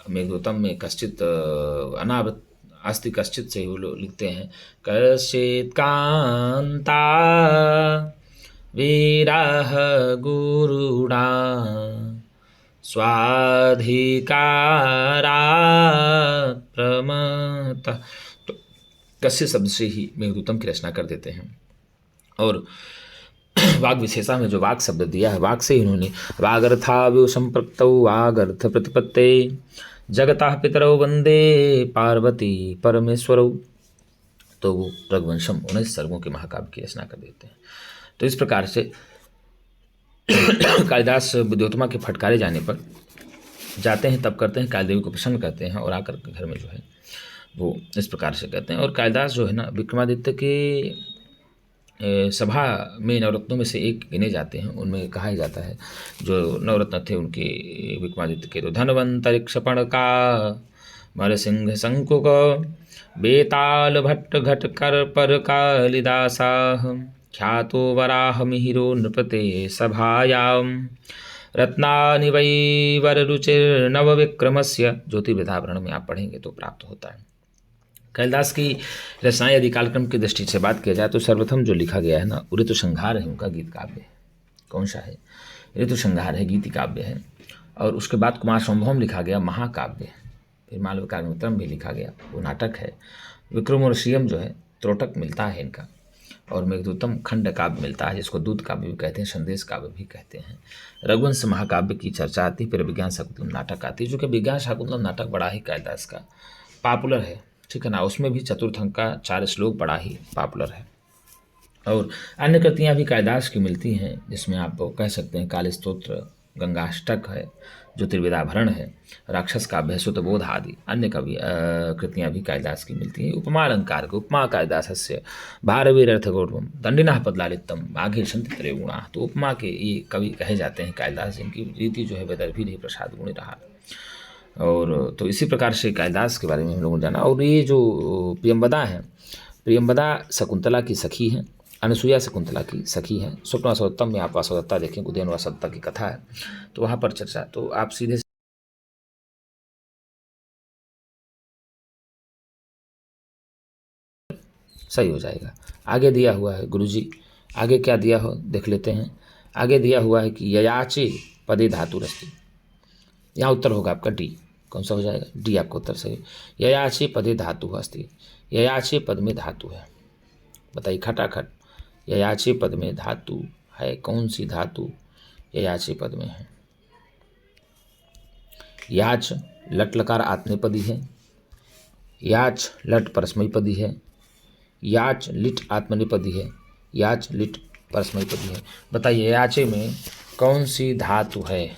मेघदूतम में कश्चित अनावृत अस्ति कश्चित से वो लिखते हैं कश्चित कांता वीराह गुरुड़ा स्वाधिकारा प्रमत। तो कश्य शब्द से ही मेघदूतम की रचना कर देते हैं। और वाग विशेषा में जो वाग शब्द दिया है, वाग से ही उन्होंने वागर्थाव्यो संप्रक्तौ वागर्थ प्रतिपत्ते जगता पितरौ वंदे पार्वती परमेश्वरौ, तो वो रघुवंशम 19 सर्गों के महाकाव्य की रचना कर देते हैं। तो इस प्रकार से कालिदास विद्योत्तमा के फटकारे जाने पर जाते हैं, तब करते हैं, काली देवी को प्रसन्न करते हैं और आकर के घर में जो है वो इस प्रकार से कहते हैं। और कालिदास जो है ना विक्रमादित्य के सभा में नवरत्नों में से एक गिने जाते हैं। उनमें कहा ही जाता है जो नवरत्न थे उनके विक्रमादित्य के, तो धनवंतरिक्षपण का मर सिंह शंकुक बेताल भट्ट घट कर पर कालिदासा ख्यातो वराह मिहिरो नृपते सभायाम रत्नानि वै वररुचिर्नव विक्रमस्य, ज्योतिर्विधाभरण में आप पढ़ेंगे तो प्राप्त होता है। कालिदास की रचनाएं यदि कालक्रम की दृष्टि से बात किया जाए तो सर्वप्रथम जो लिखा गया है ना, ऋतुसंहार है उनका गीत काव्य है। कौन सा है? ऋतुसंहार है, गीति काव्य है। और उसके बाद कुमार संभवम लिखा गया महाकाव्य, फिर मालविकाग्निमित्रम भी लिखा गया, वो नाटक है। विक्रमोर्वशीयम जो है त्रोटक मिलता है इनका, और मेघदूतम खंड काव्य मिलता है, जिसको दूत काव्य भी कहते हैं, संदेश काव्य भी कहते हैं। रघुवंश महाकाव्य की चर्चा आती है, फिर विज्ञान शाकुंतलम नाटक आती है, जो कि विज्ञान शाकुंतलम नाटक बड़ा ही कालिदास का पॉपुलर है, ठीक है ना। उसमें भी चतुर्थ अंक का 4 श्लोक बड़ा ही पॉपुलर है। और अन्य कृतियाँ भी कालिदास की मिलती हैं, जिसमें आप कह सकते हैं काली स्तोत्र, गंगाष्टक है, ज्योतिर्विदाभरण है, राक्षस काव्य है, सुतबोध आदि अन्य कवि कृतियाँ भी कालिदास की मिलती हैं। उपमा अलंकार को उपमा कालिदासस्य भारवीरर्थगौरवम दंडिनः पदलालित्यम माघे संति त्रयगुणा। तो उपमा के ये कवि कहे जाते हैं कालिदास, जिनकी रीति जो है वेदर्भी रही, प्रसाद गुणी रहा। और तो इसी प्रकार से कालिदास के बारे में हम लोगों ने जाना। और ये जो प्रियंवदा हैं, प्रियंवदा शकुंतला की सखी हैं, अनुसुईया शकुंतला की सखी हैं। स्वप्न वासवदत्तम में आप वासवदत्ता देखें, उदयन वासवदत्ता की कथा है, तो वहाँ पर चर्चा, तो आप सीधे सही हो जाएगा। आगे दिया हुआ है गुरुजी, आगे क्या दिया हो देख लेते हैं। आगे दिया हुआ है कि ययाचे पदे धातु रस्ती, यहाँ उत्तर होगा आपका डी। कौन सा हो जाएगा? डी आपका उत्तर सही। ययाचे पदे धातु अस्ति, ययाचे पद में धातु है, बताइए खटाखट। ययाचे पद में धातु है, कौन सी धातु ययाचे पद में है? याच लट लकार आत्मनेपदी है, याच लट परस्मैपदी है, याच लिट आत्मनेपदी है, याच लिट परस्मैपदी है। बताइए याचे में कौन सी धातु है?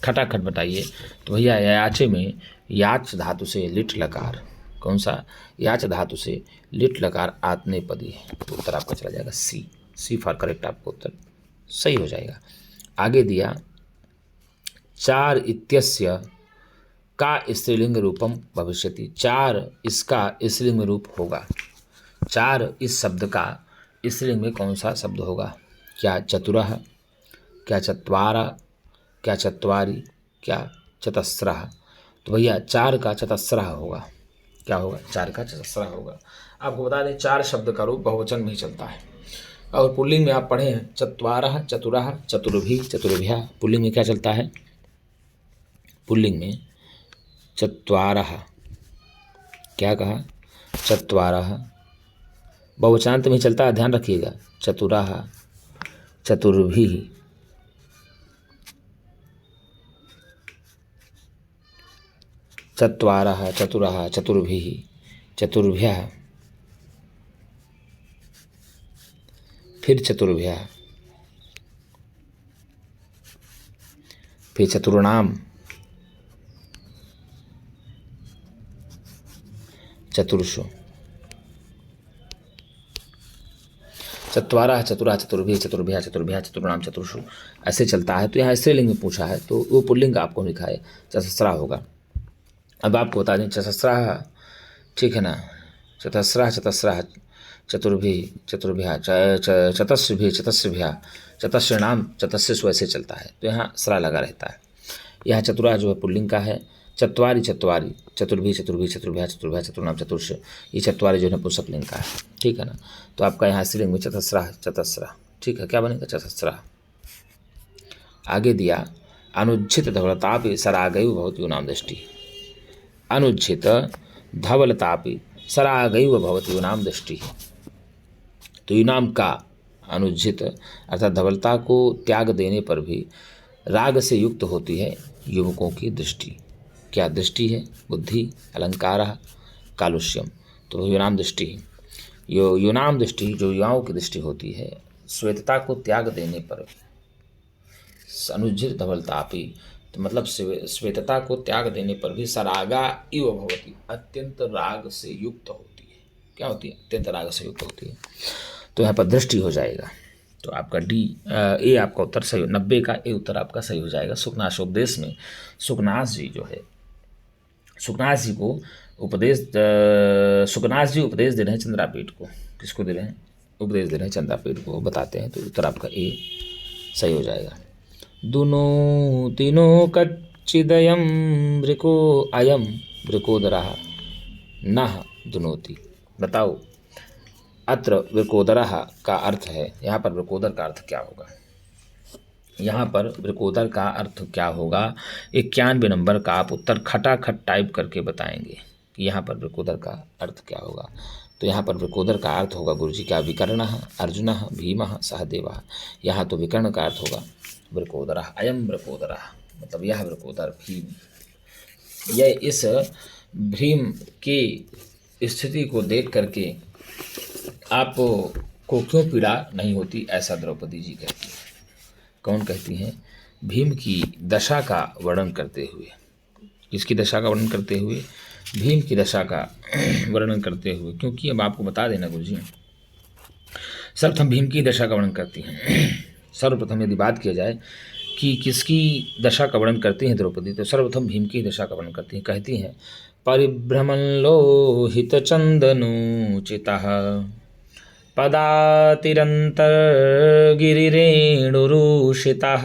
खटाखट बताइए। तो भैया याचे में याच धातु से लिट लकार, कौन सा? याच धातु से लिट लकार आत्मनेपदी है, तो उत्तर आपका चला जाएगा सी। सी फॉर करेक्ट, आपको उत्तर सही हो जाएगा। आगे दिया चार इत्यस्य का स्त्रीलिंग रूपम भविष्यति, चार इसका स्त्रीलिंग रूप होगा। चार इस शब्द का स्त्रीलिंग में कौन सा शब्द होगा? क्या चतुरः, क्या चत्वारा, क्या चत्वारी, क्या चतस्रः? तो भैया चार का चतस्रः होगा। क्या होगा? चार का चतस्रः होगा। आपको बता दें चार शब्द का रूप बहुवचन में ही चलता है, और पुल्लिंग में आप पढ़े हैं चत्वारः, चतुरः, चतुर्भिः, चतुर्भ्या। पुल्लिंग में क्या चलता है? पुल्लिंग में चत्वारः, क्या कहा? चत्वारः। बहुवचनांत में चलता है, ध्यान रखिएगा। चतुरः, चतुर्भिः, चत्वारः, चतुरः, चतुर्भिः, चतुर्भ्यः, फिर चतुर्भ्यः, फिर चतुर्णाम, चतुर्षु। चत्वारः, चतुरः, चतुर्भिः, चतुर्भ्यः, चतुर्भ्यः, चतुर्णाम, चतुर्षु, ऐसे चलता है। तो यहाँ स्त्रीलिंग में पूछा है, तो वो पुल्लिंग आपको लिखा है चतस्रा होगा। अब आपको बता दें चतस्रः, ठीक है ना, चतस्रः, चतस्रः, चतुर्भिः, चतुर्भ्यः, चतस्रभिः, चतस्रभ्यः, चतस्रणाम, चतस्रसु, ऐसे चलता है। तो यहाँ स्रा लगा रहता है। यहाँ चतुरा जो है पुल्लिंग का है। चत्वारी, चत्वारी, चतुर्भिः, चतुर्भिः, चतुर्भ्यः, चतुर्भ्यः, चतुर्णाम, चतुर्ष, ये चत्वारी जो है नपुंसकलिंग का है, ठीक है ना। तो आपका यहाँ स्त्रीलिंग में चतस्रः, चतस्रः, ठीक है, क्या बनेगा? चतस्रः। आगे दिया अनुज्झित धवलतापि सरागैव भवति यूनाम दृष्टि, अनुज्झित धवलतापि सरागैव भवति यूनाम दृष्टि। तो यूनाम का अनुज्झित अर्थात धवलता को त्याग देने पर भी राग से युक्त होती है युवकों की दृष्टि। क्या दृष्टि है? बुद्धि, अलंकार, कालुष्यम। तो यूनाम दृष्टि, यूनाम दृष्टि जो युवाओं की दृष्टि होती है, श्वेतता को त्याग देने पर, अनुज्झित धवलतापि, तो मतलब श्वेतता को त्याग देने पर भी सरागा इव भवति, अत्यंत राग से युक्त होती है। क्या होती है? अत्यंत राग से युक्त होती है। तो यहाँ पर दृष्टि हो जाएगा। तो आपका डी ए आपका उत्तर सही, 90 का ए उत्तर आपका सही हो जाएगा। सुकनासोपदेश में सुकनास जी जो है, सुकनास जी को उपदेश, सुकनास जी उपदेश दे रहे हैं चंद्रापीठ को। किसको दे रहे हैं? उपदेश दे रहे हैं चंद्रापीठ को, बताते हैं। तो उत्तर आपका ए सही हो जाएगा। दुनो तीनों कच्चिदयं वृको अयम वृकोदरः नः दुनोति। बताओ अत्र वृकोदरः का अर्थ है, यहाँ पर वृकोदर का अर्थ क्या होगा? यहाँ पर वृकोदर का अर्थ क्या होगा? 91 नंबर का आप उत्तर खटाखट टाइप करके बताएंगे कि यहाँ पर वृकोदर का अर्थ क्या होगा। तो यहाँ पर वृकोदर का अर्थ होगा गुरुजी क्या? विकर्णः अर्जुनः भीमः सहदेवः। यहाँ तो विकर्ण का अर्थ होगा वृकोदरः, अयम वृकोदरः, मतलब यह वृकोदर भीम। यह इस भीम की स्थिति को देख करके आपको क्यों पीड़ा नहीं होती, ऐसा द्रौपदी जी कहती है। कौन कहती हैं? भीम की दशा का वर्णन करते हुए। किसकी दशा का वर्णन करते हुए? भीम की दशा का वर्णन करते हुए। क्योंकि अब आपको बता देना गुरुजी, सर्वप्रथम भीम की दशा का वर्णन करती हैं। सर्वप्रथम यदि बात किया जाए कि किसकी दशा का वर्णन करती हैं द्रौपदी, तो सर्वप्रथम भीम की दशा का वर्णन करती हैं। कहती हैं परिभ्रमण लोहित चंदनोचितः पदातिरन्तर्गिरिरेणुरूषितः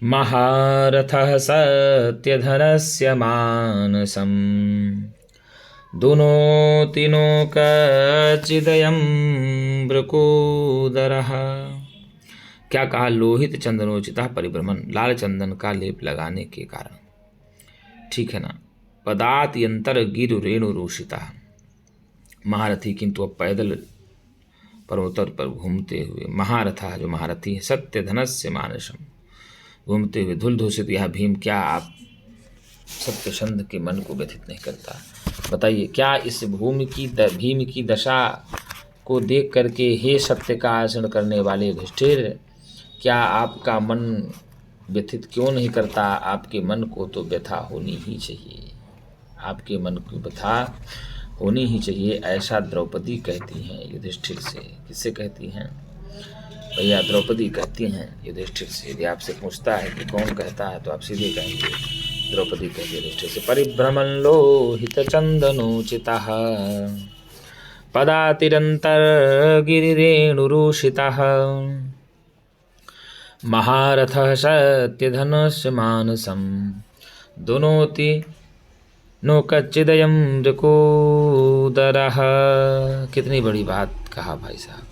महारथः सत्यधनस्य मानसं दुनोतिनोकचिदयं वृकोदरः। क्या कहा? लोहित चंदनोचितः परिभ्रमण, लाल चंदन का लेप लगाने के कारण, ठीक है ना। पदात्यंतर गिर रेणु रूषिता, महारथी किंतु अब पैदल पर्वतों पर घूमते हुए। महारथा जो महारथी है, सत्य धनस्य मानसम, घूमते हुए। धूल धूषित यह भीम, क्या आप सत्यचंद के मन को व्यथित नहीं करता? बताइए, क्या इस भीम की दशा को देख करके हे सत्य का आचरण करने वाले युधिष्ठिर, क्या आपका मन व्यथित क्यों नहीं करता? आपके मन को तो व्यथा होनी ही चाहिए, आपके मन की व्यथा होनी ही चाहिए, ऐसा द्रौपदी कहती हैं युधिष्ठिर से। किससे कहती हैं भैया? द्रौपदी कहती हैं युधिष्ठिर से। यदि आपसे पूछता है कि कौन कहता है, तो आप सीधे कहेंगे द्रौपदी कहती है युधिष्ठिर से। परिभ्रमण लोहित चंदनोचितः पदातिरन्तर्गिरिरेणुरूषितः महारथः सत्यधनस्य मानसं दुनोति नो कच्चिदयं वृकोदरः। कितनी बड़ी बात कहा भाई साहब।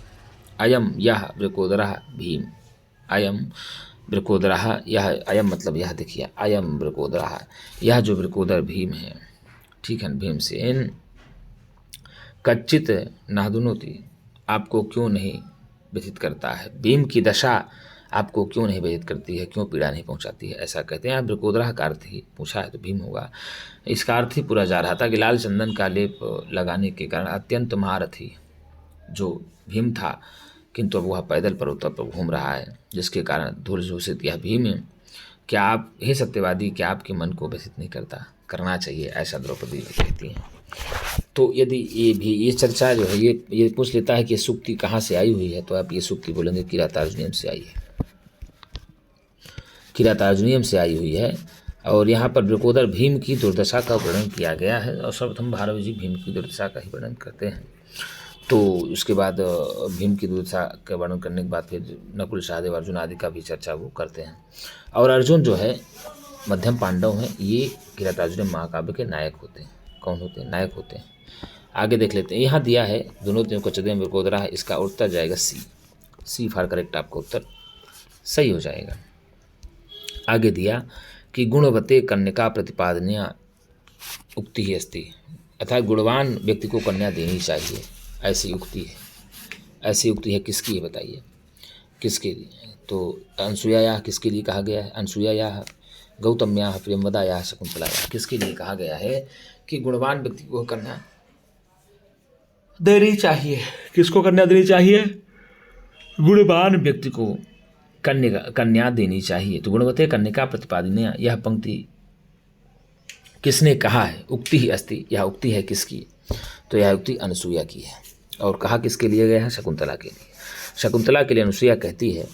अयम यह वृकोदरः भीम, अयम वृकोदरः, यह अयम मतलब यह, देखिए अयम वृकोदरः, यह जो वृकोदर भीम है, ठीक है, भीम से इन कच्चित नादुनोति, आपको क्यों नहीं व्यथित करता है? भीम की दशा आपको क्यों नहीं व्यथित करती है, क्यों पीड़ा नहीं पहुंचाती है, ऐसा कहते हैं। आप वृकोदरः का अर्थ ही पूछा है तो भीम होगा। इसका अर्थ ही पूरा जा रहा था कि लाल चंदन का लेप लगाने के कारण अत्यंत महारथी जो भीम था, किंतु अब वह पैदल पर्वतों पर घूम रहा है, जिसके कारण धूल धूषित यह भीम है। क्या आप हे सत्यवादी, क्या आपके मन को व्यथित नहीं करता? करना चाहिए, ऐसा द्रौपदी कहती हैं। तो यदि ये चर्चा जो है ये पूछ लेता है कि ये सूक्ति कहाँ से आई हुई है, तो आप ये सूक्ति बोलेंगे किरातार्जुनीयम से आई है, किरातार्जुनीयम से आई हुई है। और यहाँ पर वृकोदर भीम की दुर्दशा का वर्णन किया गया है, और सर्वप्रथम भारत जी भीम की दुर्दशा का ही वर्णन करते हैं। तो उसके बाद भीम की दुर्दशा का वर्णन करने के बाद फिर नकुल सहदेव अर्जुन आदि का भी चर्चा वो करते हैं। और अर्जुन जो है मध्यम पांडव हैं, ये किरातार्जुनीय महाकाव्य के नायक होते हैं। कौन होते हैं? नायक होते हैं। आगे देख लेते हैं, यहाँ दिया है दोनों तीनों को चंदन वृकोदरः, इसका उत्तर जाएगा सी फॉर करेक्ट, आपका उत्तर सही हो जाएगा। आगे दिया कि गुणवते कन्या प्रतिपादनीय उक्ति ही अस्ति, अर्थात गुणवान व्यक्ति को कन्या देनी चाहिए, ऐसी उक्ति है। ऐसी उक्ति है किसकी है बताइए? किसके लिए? तो अनसुया किसके लिए कहा गया है? अनसुया गौतम्या प्रेमवदाया शकुंतलाया, किसके लिए कहा गया है कि गुणवान व्यक्ति को कन्या देनी चाहिए? किसको कन्या देनी चाहिए? गुणवान व्यक्ति को कन्या देनी चाहिए। तो गुणवते कन्या प्रतिपादनीय, यह पंक्ति किसने कहा है? उक्ति ही अस्ति, यह उक्ति है किसकी? तो यह उक्ति अनसुया की है। और कहा किसके लिए गया है? शकुंतला के लिए। शकुंतला के लिए अनसुया कहती है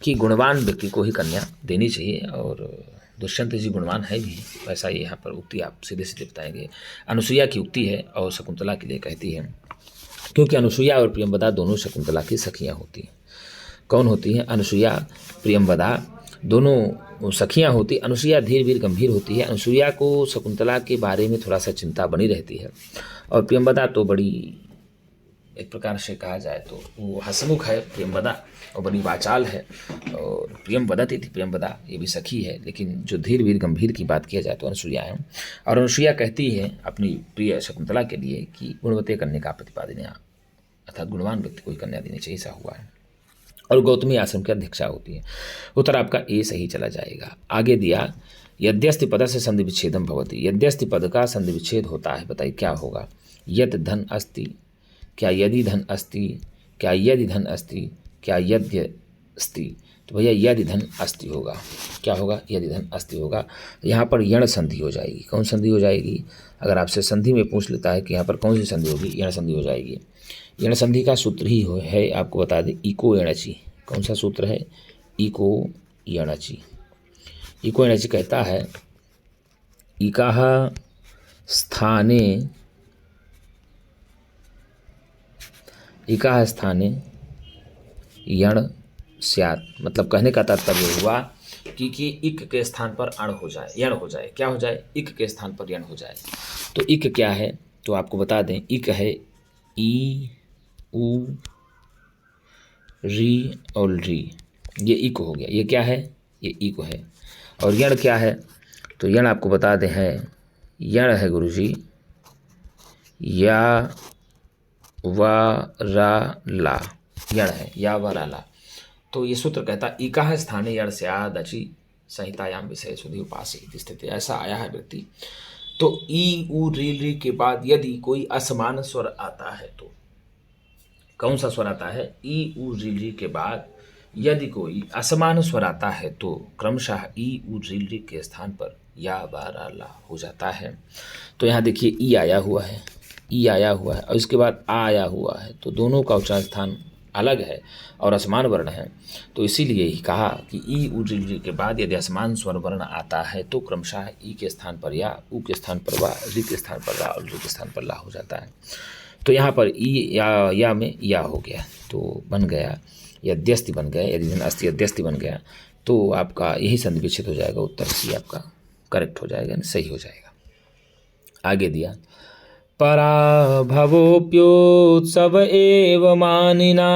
कि गुणवान व्यक्ति को ही कन्या देनी चाहिए, और दुष्यंत जी गुणवान है भी, वैसा ये यहाँ पर उक्ति आप सीधे सीधे बताएंगे। अनसुया की उक्ति है और शकुंतला के लिए कहती है, क्योंकि अनसुया और प्रियंवदा दोनों शकुंतला की सखियाँ होती हैं। कौन होती हैं? अनुसुईया, प्रियंवदा, दोनों सखियाँ होती। अनुसुईया धीर वीर गंभीर होती है। अनुसुईया को शकुंतला के बारे में थोड़ा सा चिंता बनी रहती है, और प्रियंवदा तो बड़ी, एक प्रकार से कहा जाए तो वो हंसमुख है प्रियंवदा, और बड़ी वाचाल है। और प्रियंवदती थी प्रियंवदा, ये भी सखी है, लेकिन जो धीर वीर गंभीर की बात किया जाए तो अनुसुईया है। और अनुसुईया कहती है अपनी प्रिय शकुंतला के लिए कि गुणवते कन्या का प्रतिपादनीय, अर्थात गुणवान व्यक्ति को ही कन्या देनी चाहिए, ऐसा हुआ है। और गौतमी आश्रम की अध्यक्षा होती है। उत्तर आपका ए सही चला जाएगा। आगे दिया यद्यस्ति पद से संधि विच्छेदम भवति। यद्यस्ति पद का संधि विच्छेद होता है, बताइए क्या होगा? यद धन अस्ति, क्या यदि धन अस्ति, क्या यदि धन अस्ति, क्या यद्य अस्ति? तो भैया यदि धन अस्ति होगा। क्या होगा? यदि धन अस्ति होगा। यहाँ पर यण संधि हो जाएगी। कौन संधि हो जाएगी? अगर आपसे संधि में पूछ लेता है कि यहाँ पर कौन सी संधि होगी, यण संधि हो जाएगी। यण संधि का सूत्र ही है, आपको बता दें, इको यणचि। कौन सा सूत्र है? इको यणचि। इको यणचि कहता है इकाह स्थाने, इकाह स्थाने यण स्यात्। मतलब कहने का तात्पर्य हुआ कि इक के स्थान पर अण हो जाए, यण हो जाए। क्या हो जाए? इक के स्थान पर यण हो जाए। तो इक क्या है? तो आपको बता दें, इक है ई, उ, री और री। ये इक हो गया। ये क्या है? ये इक है। और यण क्या है? तो यण आपको बता दें है, यण है गुरुजी या वा रा ला, यण है या वा रा ला। तो ये सूत्र कहता इकाह स्थाने यण स्याद् अचि संहितायाम विषय सुधि उपासी स्थिति। ऐसा आया है व्यक्ति। तो ई उ री के बाद यदि कोई असमान स्वर आता है तो कौन सा स्वर आता है? ई उ री के बाद यदि कोई असमान स्वर आता है तो क्रमशः ई उ री के स्थान पर या वा रा ला हो जाता है। तो यहाँ देखिए ई आया हुआ है, ई आया हुआ है और इसके बाद आ आया हुआ है, तो दोनों का उच्चारण स्थान अलग है और असमान वर्ण है। तो इसीलिए ही कहा कि ई उ री के बाद यदि असमान स्वर वर्ण आता है तो क्रमशः ई के स्थान पर या, उ के स्थान पर वा, री के स्थान पर रा और री के स्थान पर ला हो जाता है। तो यहाँ पर ई या में या हो गया, तो बन गया यद्यस्ति बन गया, यदि धन अस्ति यद्यस्ति बन गया। तो आपका यही संधि विच्छेद हो जाएगा। उत्तर सी आपका करेक्ट हो जाएगा, सही हो जाएगा। आगे दिया पराभवोप्योत्सव एव मानिनाम।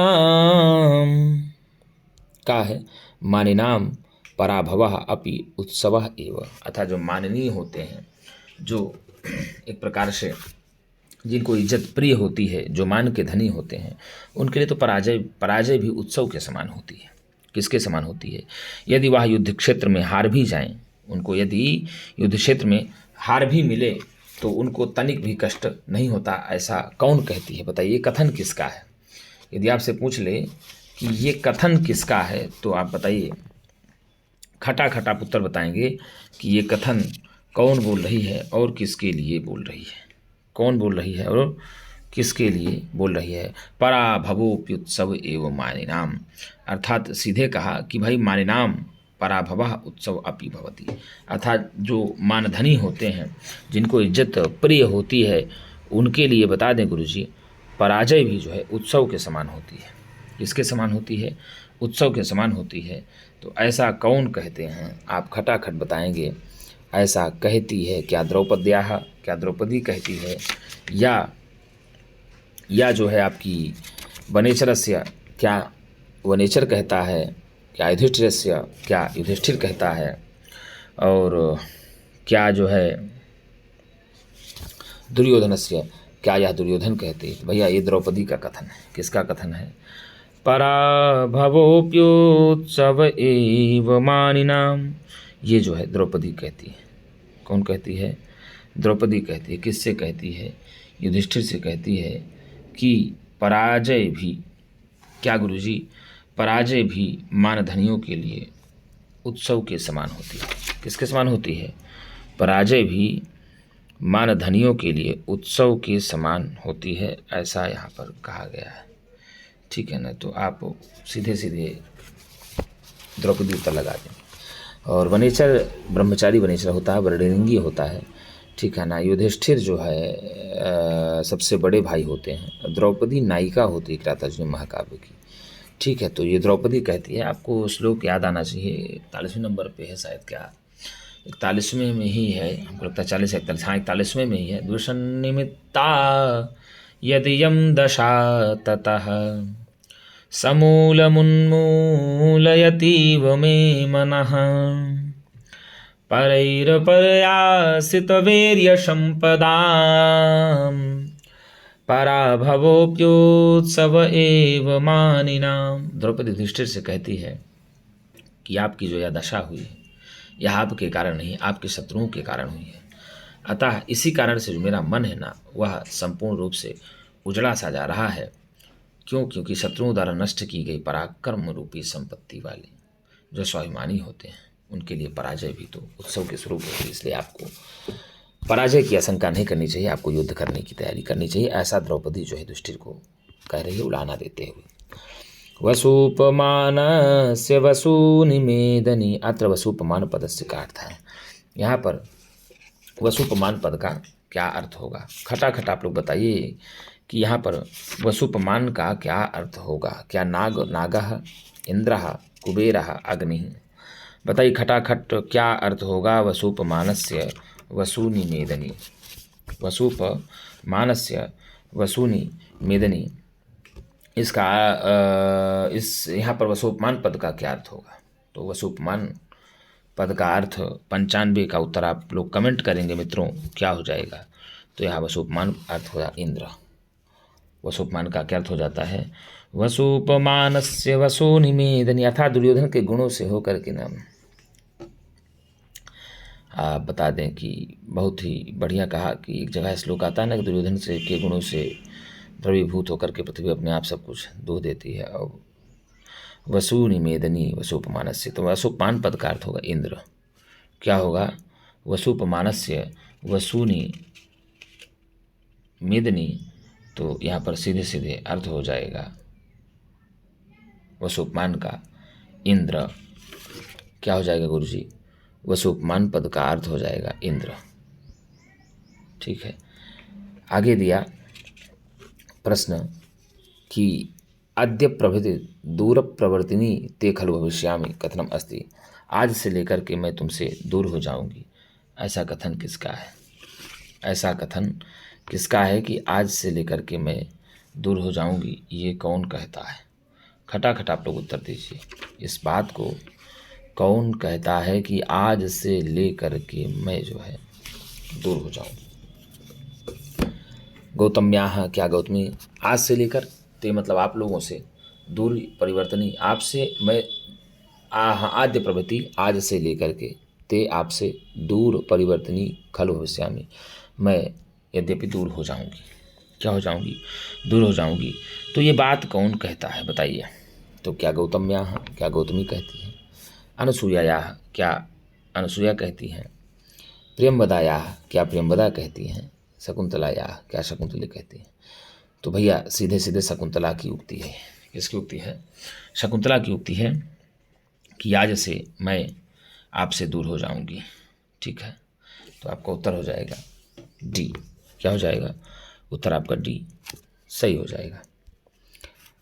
का है? मानिनाम पराभवः अपि उत्सवः एव। अर्थात जो माननीय होते हैं, जो एक प्रकार से जिनको इज्जत प्रिय होती है, जो मान के धनी होते हैं, उनके लिए तो पराजय भी उत्सव के समान होती है। किसके समान होती है? यदि वह युद्ध क्षेत्र में हार भी जाएं, उनको यदि युद्ध क्षेत्र में हार भी मिले तो उनको तनिक भी कष्ट नहीं होता। ऐसा कौन कहती है? बताइए कथन किसका है? यदि आपसे पूछ ले कि ये कथन किसका है तो आप बताइए, खटा उत्तर बताएंगे कि ये कथन कौन बोल रही है और किसके लिए बोल रही है। कौन बोल रही है और किसके लिए बोल रही है? पराभवोप्युत्सव एव मानिनाम। अर्थात सीधे कहा कि भाई मानिनाम पराभवः उत्सव अपि भवति। अर्थात जो मानधनी होते हैं, जिनको इज्जत प्रिय होती है, उनके लिए बता दें गुरुजी, पराजय भी जो है उत्सव के समान होती है। किसके समान होती है? उत्सव के समान होती है। तो ऐसा कौन कहते हैं? आप खटाखट बताएंगे। ऐसा कहती है क्या द्रौपद्याः, क्या द्रौपदी कहती है, या जो है आपकी वनेचरस्य, क्या वनेचर कहता है, क्या युधिष्ठिरस्य, क्या युधिष्ठिर कहता है, और क्या जो है दुर्योधनस्य, क्या यह दुर्योधन कहते हैं? भैया ये द्रौपदी का कथन है। किसका कथन है? पराभवोप्योत्सव एव मानिनाम। ये जो है द्रौपदी कहती है। कौन कहती है? द्रौपदी कहती है। किससे कहती है? युधिष्ठिर से कहती है कि पराजय भी, क्या गुरुजी? पराजय भी मानधनियों के लिए उत्सव के समान होती है। किसके समान होती है? पराजय भी मानधनियों के लिए उत्सव के समान होती है, ऐसा यहाँ पर कहा गया है। ठीक है ना? तो आप सीधे द्रौपदी उत्तर लगा दें। और वनेचर ब्रह्मचारी वनेचर होता है, वरडेरिंगी होता है। ठीक है ना? युधिष्ठिर जो है सबसे बड़े भाई होते हैं। द्रौपदी नायिका होती है किरातार्जुनीय महाकाव्य की। ठीक है, तो ये द्रौपदी कहती है, आपको श्लोक याद आना चाहिए, 41वें नंबर पे है शायद, क्या 41वें में ही है, हमको लगता है 40 41, हाँ 41वें में ही है। द्विषन्निमित्ता यदि यम दशा ततः समूलमुन्मूलयतीव मे मनः परैरपर्यासितवीर्यसम्पदाम् पराभवोऽप्योत्सव एव मानिनाम्। द्रौपदी युधिष्ठिर से कहती है कि आपकी जो यह दशा हुई है यह आपके कारण नहीं, आपके शत्रुओं के कारण हुई है। अतः इसी कारण से जो मेरा मन है ना, वह संपूर्ण रूप से उजड़ा सा जा रहा है। क्यों? क्योंकि शत्रुओं द्वारा नष्ट की गई पराक्रम रूपी संपत्ति वाले जो स्वाभिमानी होते हैं उनके लिए पराजय भी तो उत्सव के स्वरूप होती है। इसलिए आपको पराजय की आशंका नहीं करनी चाहिए, आपको युद्ध करने की तैयारी करनी चाहिए। ऐसा द्रौपदी जो है युधिष्ठिर को कह रही है, उलाहना देते हुए। वसुपमानस्य वसूनिमेदनी, अत्र वसुपमान पदस्य का अर्थ है। यहाँ पर वसुपमान पद का क्या अर्थ होगा? खटाखट आप लोग बताइए कि यहाँ पर वसुपमान का क्या अर्थ होगा? क्या नागः, इंद्रः, कुबेरः, अग्निः? बताइए खटाखट क्या अर्थ होगा वसुपमानस्य वसूनि मेदनी? वसुपमानस्य वसूनि मेदनी, इसका इस यहाँ पर वसुपमान पद का क्या अर्थ होगा? तो वसुपमान पद का अर्थ 95 का उत्तर आप लोग कमेंट करेंगे मित्रों, क्या हो जाएगा? तो यहाँ वसुपमान अर्थ होगा इंद्र। वसुपमान का क्या अर्थ हो जाता है? वसुपमानस्य वसूनि मेदनी, अर्थात दुर्योधन के गुणों से होकर के नाम। आप बता दें कि बहुत ही बढ़िया कहा कि एक जगह श्लोक आता है ना कि दुर्योधन से के गुणों से द्रवीभूत होकर के पृथ्वी अपने आप सब कुछ धो देती है। और वसूनि मेदनी वसुपमानस्य, तो वसुपमान पद का अर्थ होगा इंद्र। क्या होगा? वसुपमानस्य वसूनि मेदनी, तो यहाँ पर सीधे सीधे अर्थ हो जाएगा वसुपमान का इंद्र। क्या हो जाएगा गुरुजी? वसुपमान पद का अर्थ हो जाएगा इंद्र। ठीक है, आगे दिया प्रश्न कि अद्य प्रभृति दूर प्रवर्तिनी ते खलु भविष्यामि कथनम अस्ति, आज से लेकर के मैं तुमसे दूर हो जाऊंगी, ऐसा कथन किसका है? ऐसा कथन किसका है कि आज से लेकर के मैं दूर हो जाऊंगी? ये कौन कहता है? खटाखट आप लोग उत्तर दीजिए, इस बात को कौन कहता है कि आज से लेकर के मैं जो है दूर हो जाऊंगी? गौतम्याः, क्या गौतमी? आज से लेकर, ते मतलब आप लोगों से, दूर परिवर्तनी, आपसे मैं, आद्य प्रभृति, आज से लेकर के, ते आपसे, दूर परिवर्तनी, खलु भविष्यामि, मैं यद्यपि दूर हो जाऊंगी। क्या हो जाऊंगी? दूर हो जाऊंगी। तो ये बात कौन कहता है बताइए? तो क्या गौतम्याः, क्या गौतमी कहती है? अनसूयायाः, क्या अनसूया कहती हैं? प्रियंवदायाः, क्या प्रियंवदा कहती हैं? शकुंतलायाः, क्या शकुंतला कहती हैं? तो भैया सीधे सीधे शकुंतला की उक्ति है। किसकी उक्ति है? शकुंतला की उक्ति है कि आज से मैं आपसे दूर हो जाऊंगी। ठीक है, तो आपका उत्तर हो जाएगा डी। क्या हो जाएगा? उत्तर आपका डी सही हो जाएगा।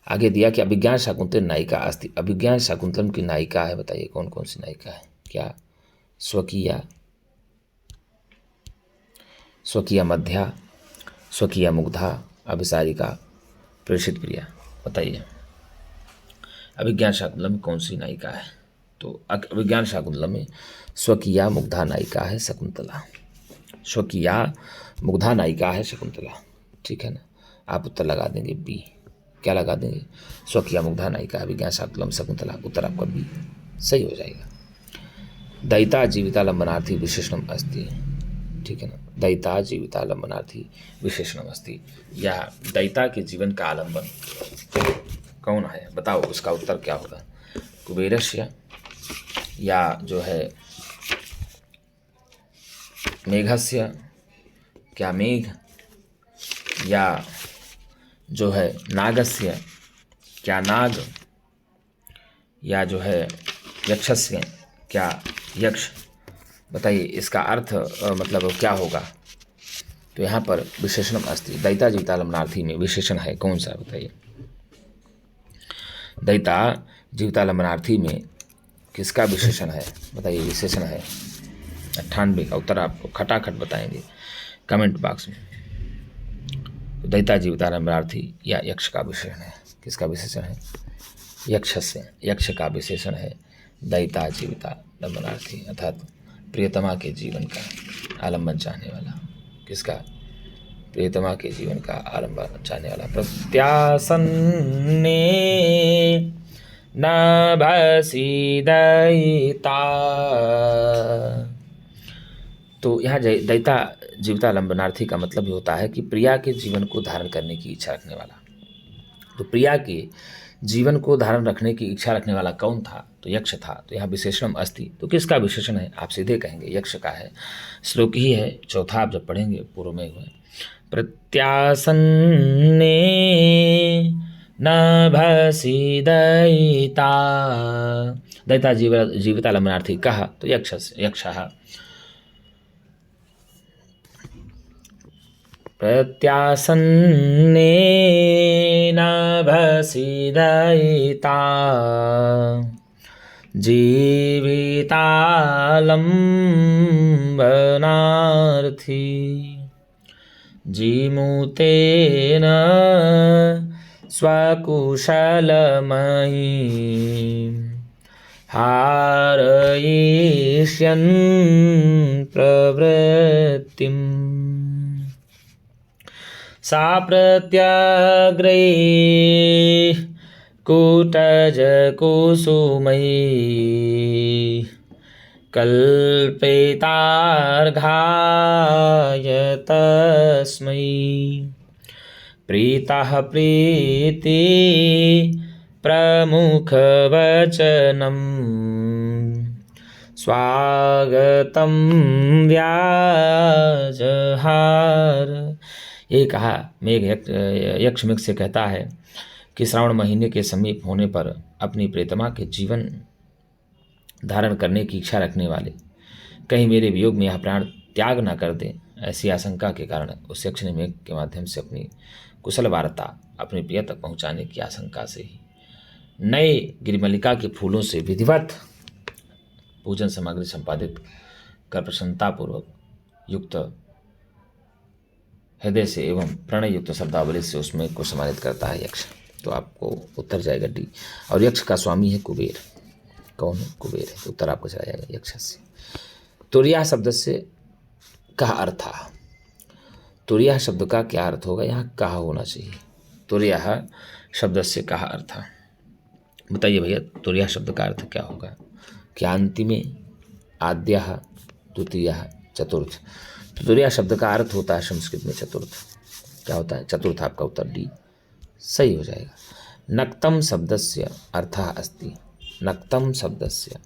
आगे दिया कि अभिज्ञान शाकुंतल नायिका अस्ति, अभिज्ञान शाकुंतलम की नायिका है, बताइए कौन कौन सी नायिका है? क्या स्वकीया, स्वकीय मध्या, स्वकीय मुग्धा, अभिसारिका, प्रेषित प्रिया? बताइए अभिज्ञान शाकुंतलम में कौन सी नायिका है? तो अभिज्ञान शाकुंतलम में स्वकीया मुग्धा नायिका है शकुंतला। स्वकीया मुग्धा नायिका है शकुंतला। ठीक है ना, आप उत्तर लगा देंगे बी। क्या लगा देंगे? स्वकीया मुग्धा नायिका अभिज्ञान शाकुंतलम शकुंतला। उत्तर आपका बी सही हो जाएगा। दयिता जीवितालंबनार्थी विशेषणम अस्ति। ठीक है ना, दयिता जीवितालंबनार्थी विशेषणम अस्ति, या दयिता के जीवन का आलंबन कौन है? बताओ, उसका उत्तर क्या होगा? कुबेरस्य, या जो है मेघस्य, क्या मेघ, या जो है नागस्य, क्या नाग, या जो है यक्षस्य, क्या यक्ष? बताइए इसका अर्थ मतलब क्या होगा? तो यहाँ पर विशेषणम अस्ति, दयिता जीवितालंबनार्थी में विशेषण है कौन सा? बताइए। दैता जीविता लंबनार्थी में किसका विशेषण है? बताइए, विशेषण है। 98 का उत्तर आपको खटाखट बताएंगे कमेंट बॉक्स में। तो दैता जीविता लंबनार्थी या यक्ष का विशेषण है। किसका विशेषण है? यक्ष का विशेषण है दैता जीविता लंबनार्थी, अर्थात प्रियतमा के जीवन का आलम्बन चाहने वाला। किसका? प्रियतमा के जीवन का आलम्बन चाहने वाला। प्रत्यासन्ने नभसि दैता। तो यहाँ दैता जीविता लंबनार्थी का मतलब ये होता है कि प्रिया के जीवन को धारण करने की इच्छा रखने वाला। तो प्रिया के जीवन को धारण रखने की इच्छा रखने वाला कौन था? तो यक्ष था। तो यहाँ विशेषणम अस्ति। तो किसका विशेषण है? आप सीधे कहेंगे यक्ष का है। श्लोक ही है, चौथा आप जब पढ़ेंगे पूर्व में हुए, प्रत्यासन्ने नभसि दैता। दैता जीविता लंबनार्थी कहा तो यक्षः। प्रत्यासन्ने नभसि दैता जीविता लंबनार्थी जीमूतेन स्वकुशलमयी हारयिष्यन् प्रवृत्तिम् सा प्रत्याग्रे कूटजकुसुमयी कल्पितार्घाय तस्मै प्रीतः प्रीति प्रमुखवचनम् स्वागतं व्याजहार। ये कहा मेघ यक्ष मेघ से कहता है कि श्रावण महीने के समीप होने पर अपनी प्रियतमा के जीवन धारण करने की इच्छा रखने वाले कहीं मेरे वियोग में यह प्राण त्याग न कर दें, ऐसी आशंका के कारण उस यक्ष ने मेघ के माध्यम से अपनी कुशल वार्ता अपने प्रिय तक पहुंचाने की आशंका से ही नए गिरिमल्लिका के फूलों से विधिवत पूजन सामग्री संपादित कर प्रसन्नतापूर्वक युक्त हृदय से एवं प्रणय युक्त शब्दावली से उसमें को सम्मानित करता है यक्ष। तो आपको उत्तर जाएगा डी। और यक्ष का स्वामी है कुबेर। कौन है? कुबेर है। तो उत्तर आपको चला जाएगा यक्ष से। तुर्या शब्द से कहा अर्थ। तुर्या शब्द का क्या अर्थ होगा? यहाँ कहा होना चाहिए। तुर्या शब्द से कहा अर्थ। बताइए भैया, तुर्या शब्द का अर्थ क्या होगा? क्या अंतिमे आद्यः द्वितीयः चतुर्थ। तो तुर्या शब्द का अर्थ होता है संस्कृत में चतुर्थ। क्या होता है? चतुर्थ। आपका उत्तर डी सही हो जाएगा। नक्तम शब्दस्य अर्थः अस्ति। नक्तम शब्दस्य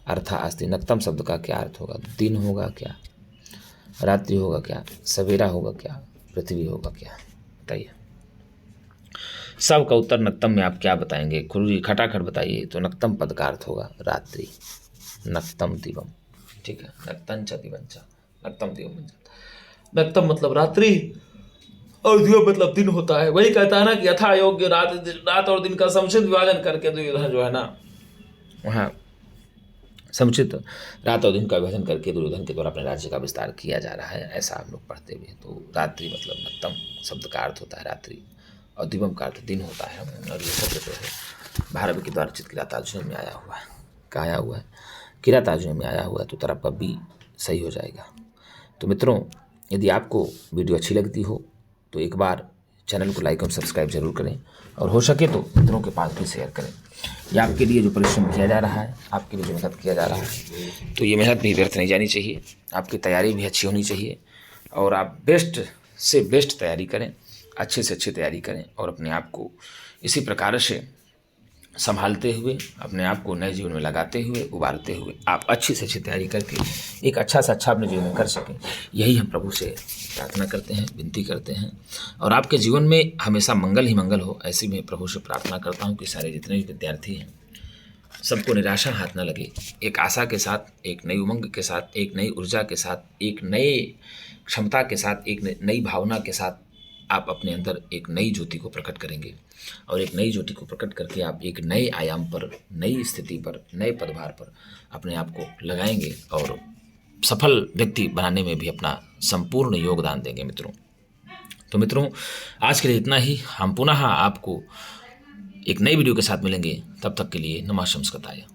अर्थः अस्ति। नक्तम शब्द का क्या अर्थ होगा? दिन होगा क्या? रात्रि होगा क्या? सवेरा होगा क्या? पृथ्वी होगा क्या? बताइए। सब का उत्तर नक्तम में आप क्या बताएंगे? खुरी खटाखट बताइए। तो नक्तम पद का अर्थ होगा रात्रि। नक्तम दिवम। ठीक है। नक्तंच दिवंच। नक्तम दिवम। नक्तम मतलब रात्रि और दिवम मतलब दिन होता है। वही कहता है ना कि यथा योग्य रात और दिन का समुचित विभाजन करके दुर्योधन जो है ना, वहाँ समुचित रात और दिन का विभाजन करके दुर्योधन के द्वारा अपने राज्य का विस्तार किया जा रहा है, ऐसा हम लोग पढ़ते हुए। तो रात्रि मतलब नक्तम शब्द का अर्थ होता है रात्रि और दिवम का अर्थ दिन होता है। और ये शब्द जो है भारत के द्वारा रचित किरातार्जुन में आया हुआ है। कहाँ आया हुआ है? किरातार्जुन में आया हुआ है। तो उत्तर आपका बी सही हो जाएगा। तो मित्रों, यदि आपको वीडियो अच्छी लगती हो तो एक बार चैनल को लाइक और सब्सक्राइब जरूर करें, और हो सके तो मित्रों के पास भी शेयर करें। ये आपके लिए जो परिश्रम किया जा रहा है, आपके लिए जो मेहनत किया जा रहा है, तो ये मेहनत भी व्यर्थ नहीं जानी चाहिए। आपकी तैयारी भी अच्छी होनी चाहिए और आप बेस्ट से बेस्ट तैयारी करें, अच्छे से अच्छी तैयारी करें और अपने आप को इसी प्रकार से संभालते हुए, अपने आप को नए जीवन में लगाते हुए, उबारते हुए आप अच्छी से अच्छी तैयारी करके एक अच्छा से अच्छा अपने जीवन में कर सकें। यही हम प्रभु से प्रार्थना करते हैं, विनती करते हैं। और आपके जीवन में हमेशा मंगल ही मंगल हो, ऐसी मैं प्रभु से प्रार्थना करता हूँ कि सारे जितने भी विद्यार्थी हैं सबको निराशा हाथ न लगे। एक आशा के साथ, एक नई उमंग के साथ, एक नई ऊर्जा के साथ, एक नए क्षमता के साथ, एक नई भावना के साथ आप अपने अंदर एक नई ज्योति को प्रकट करेंगे और एक नई ज्योति को प्रकट करके आप एक नए आयाम पर, नई स्थिति पर, नए पदभार पर अपने आप को लगाएंगे और सफल व्यक्ति बनाने में भी अपना संपूर्ण योगदान देंगे मित्रों। तो मित्रों, आज के लिए इतना ही। हम पुनः आपको एक नई वीडियो के साथ मिलेंगे। तब तक के लिए नमः शमस्कृताय।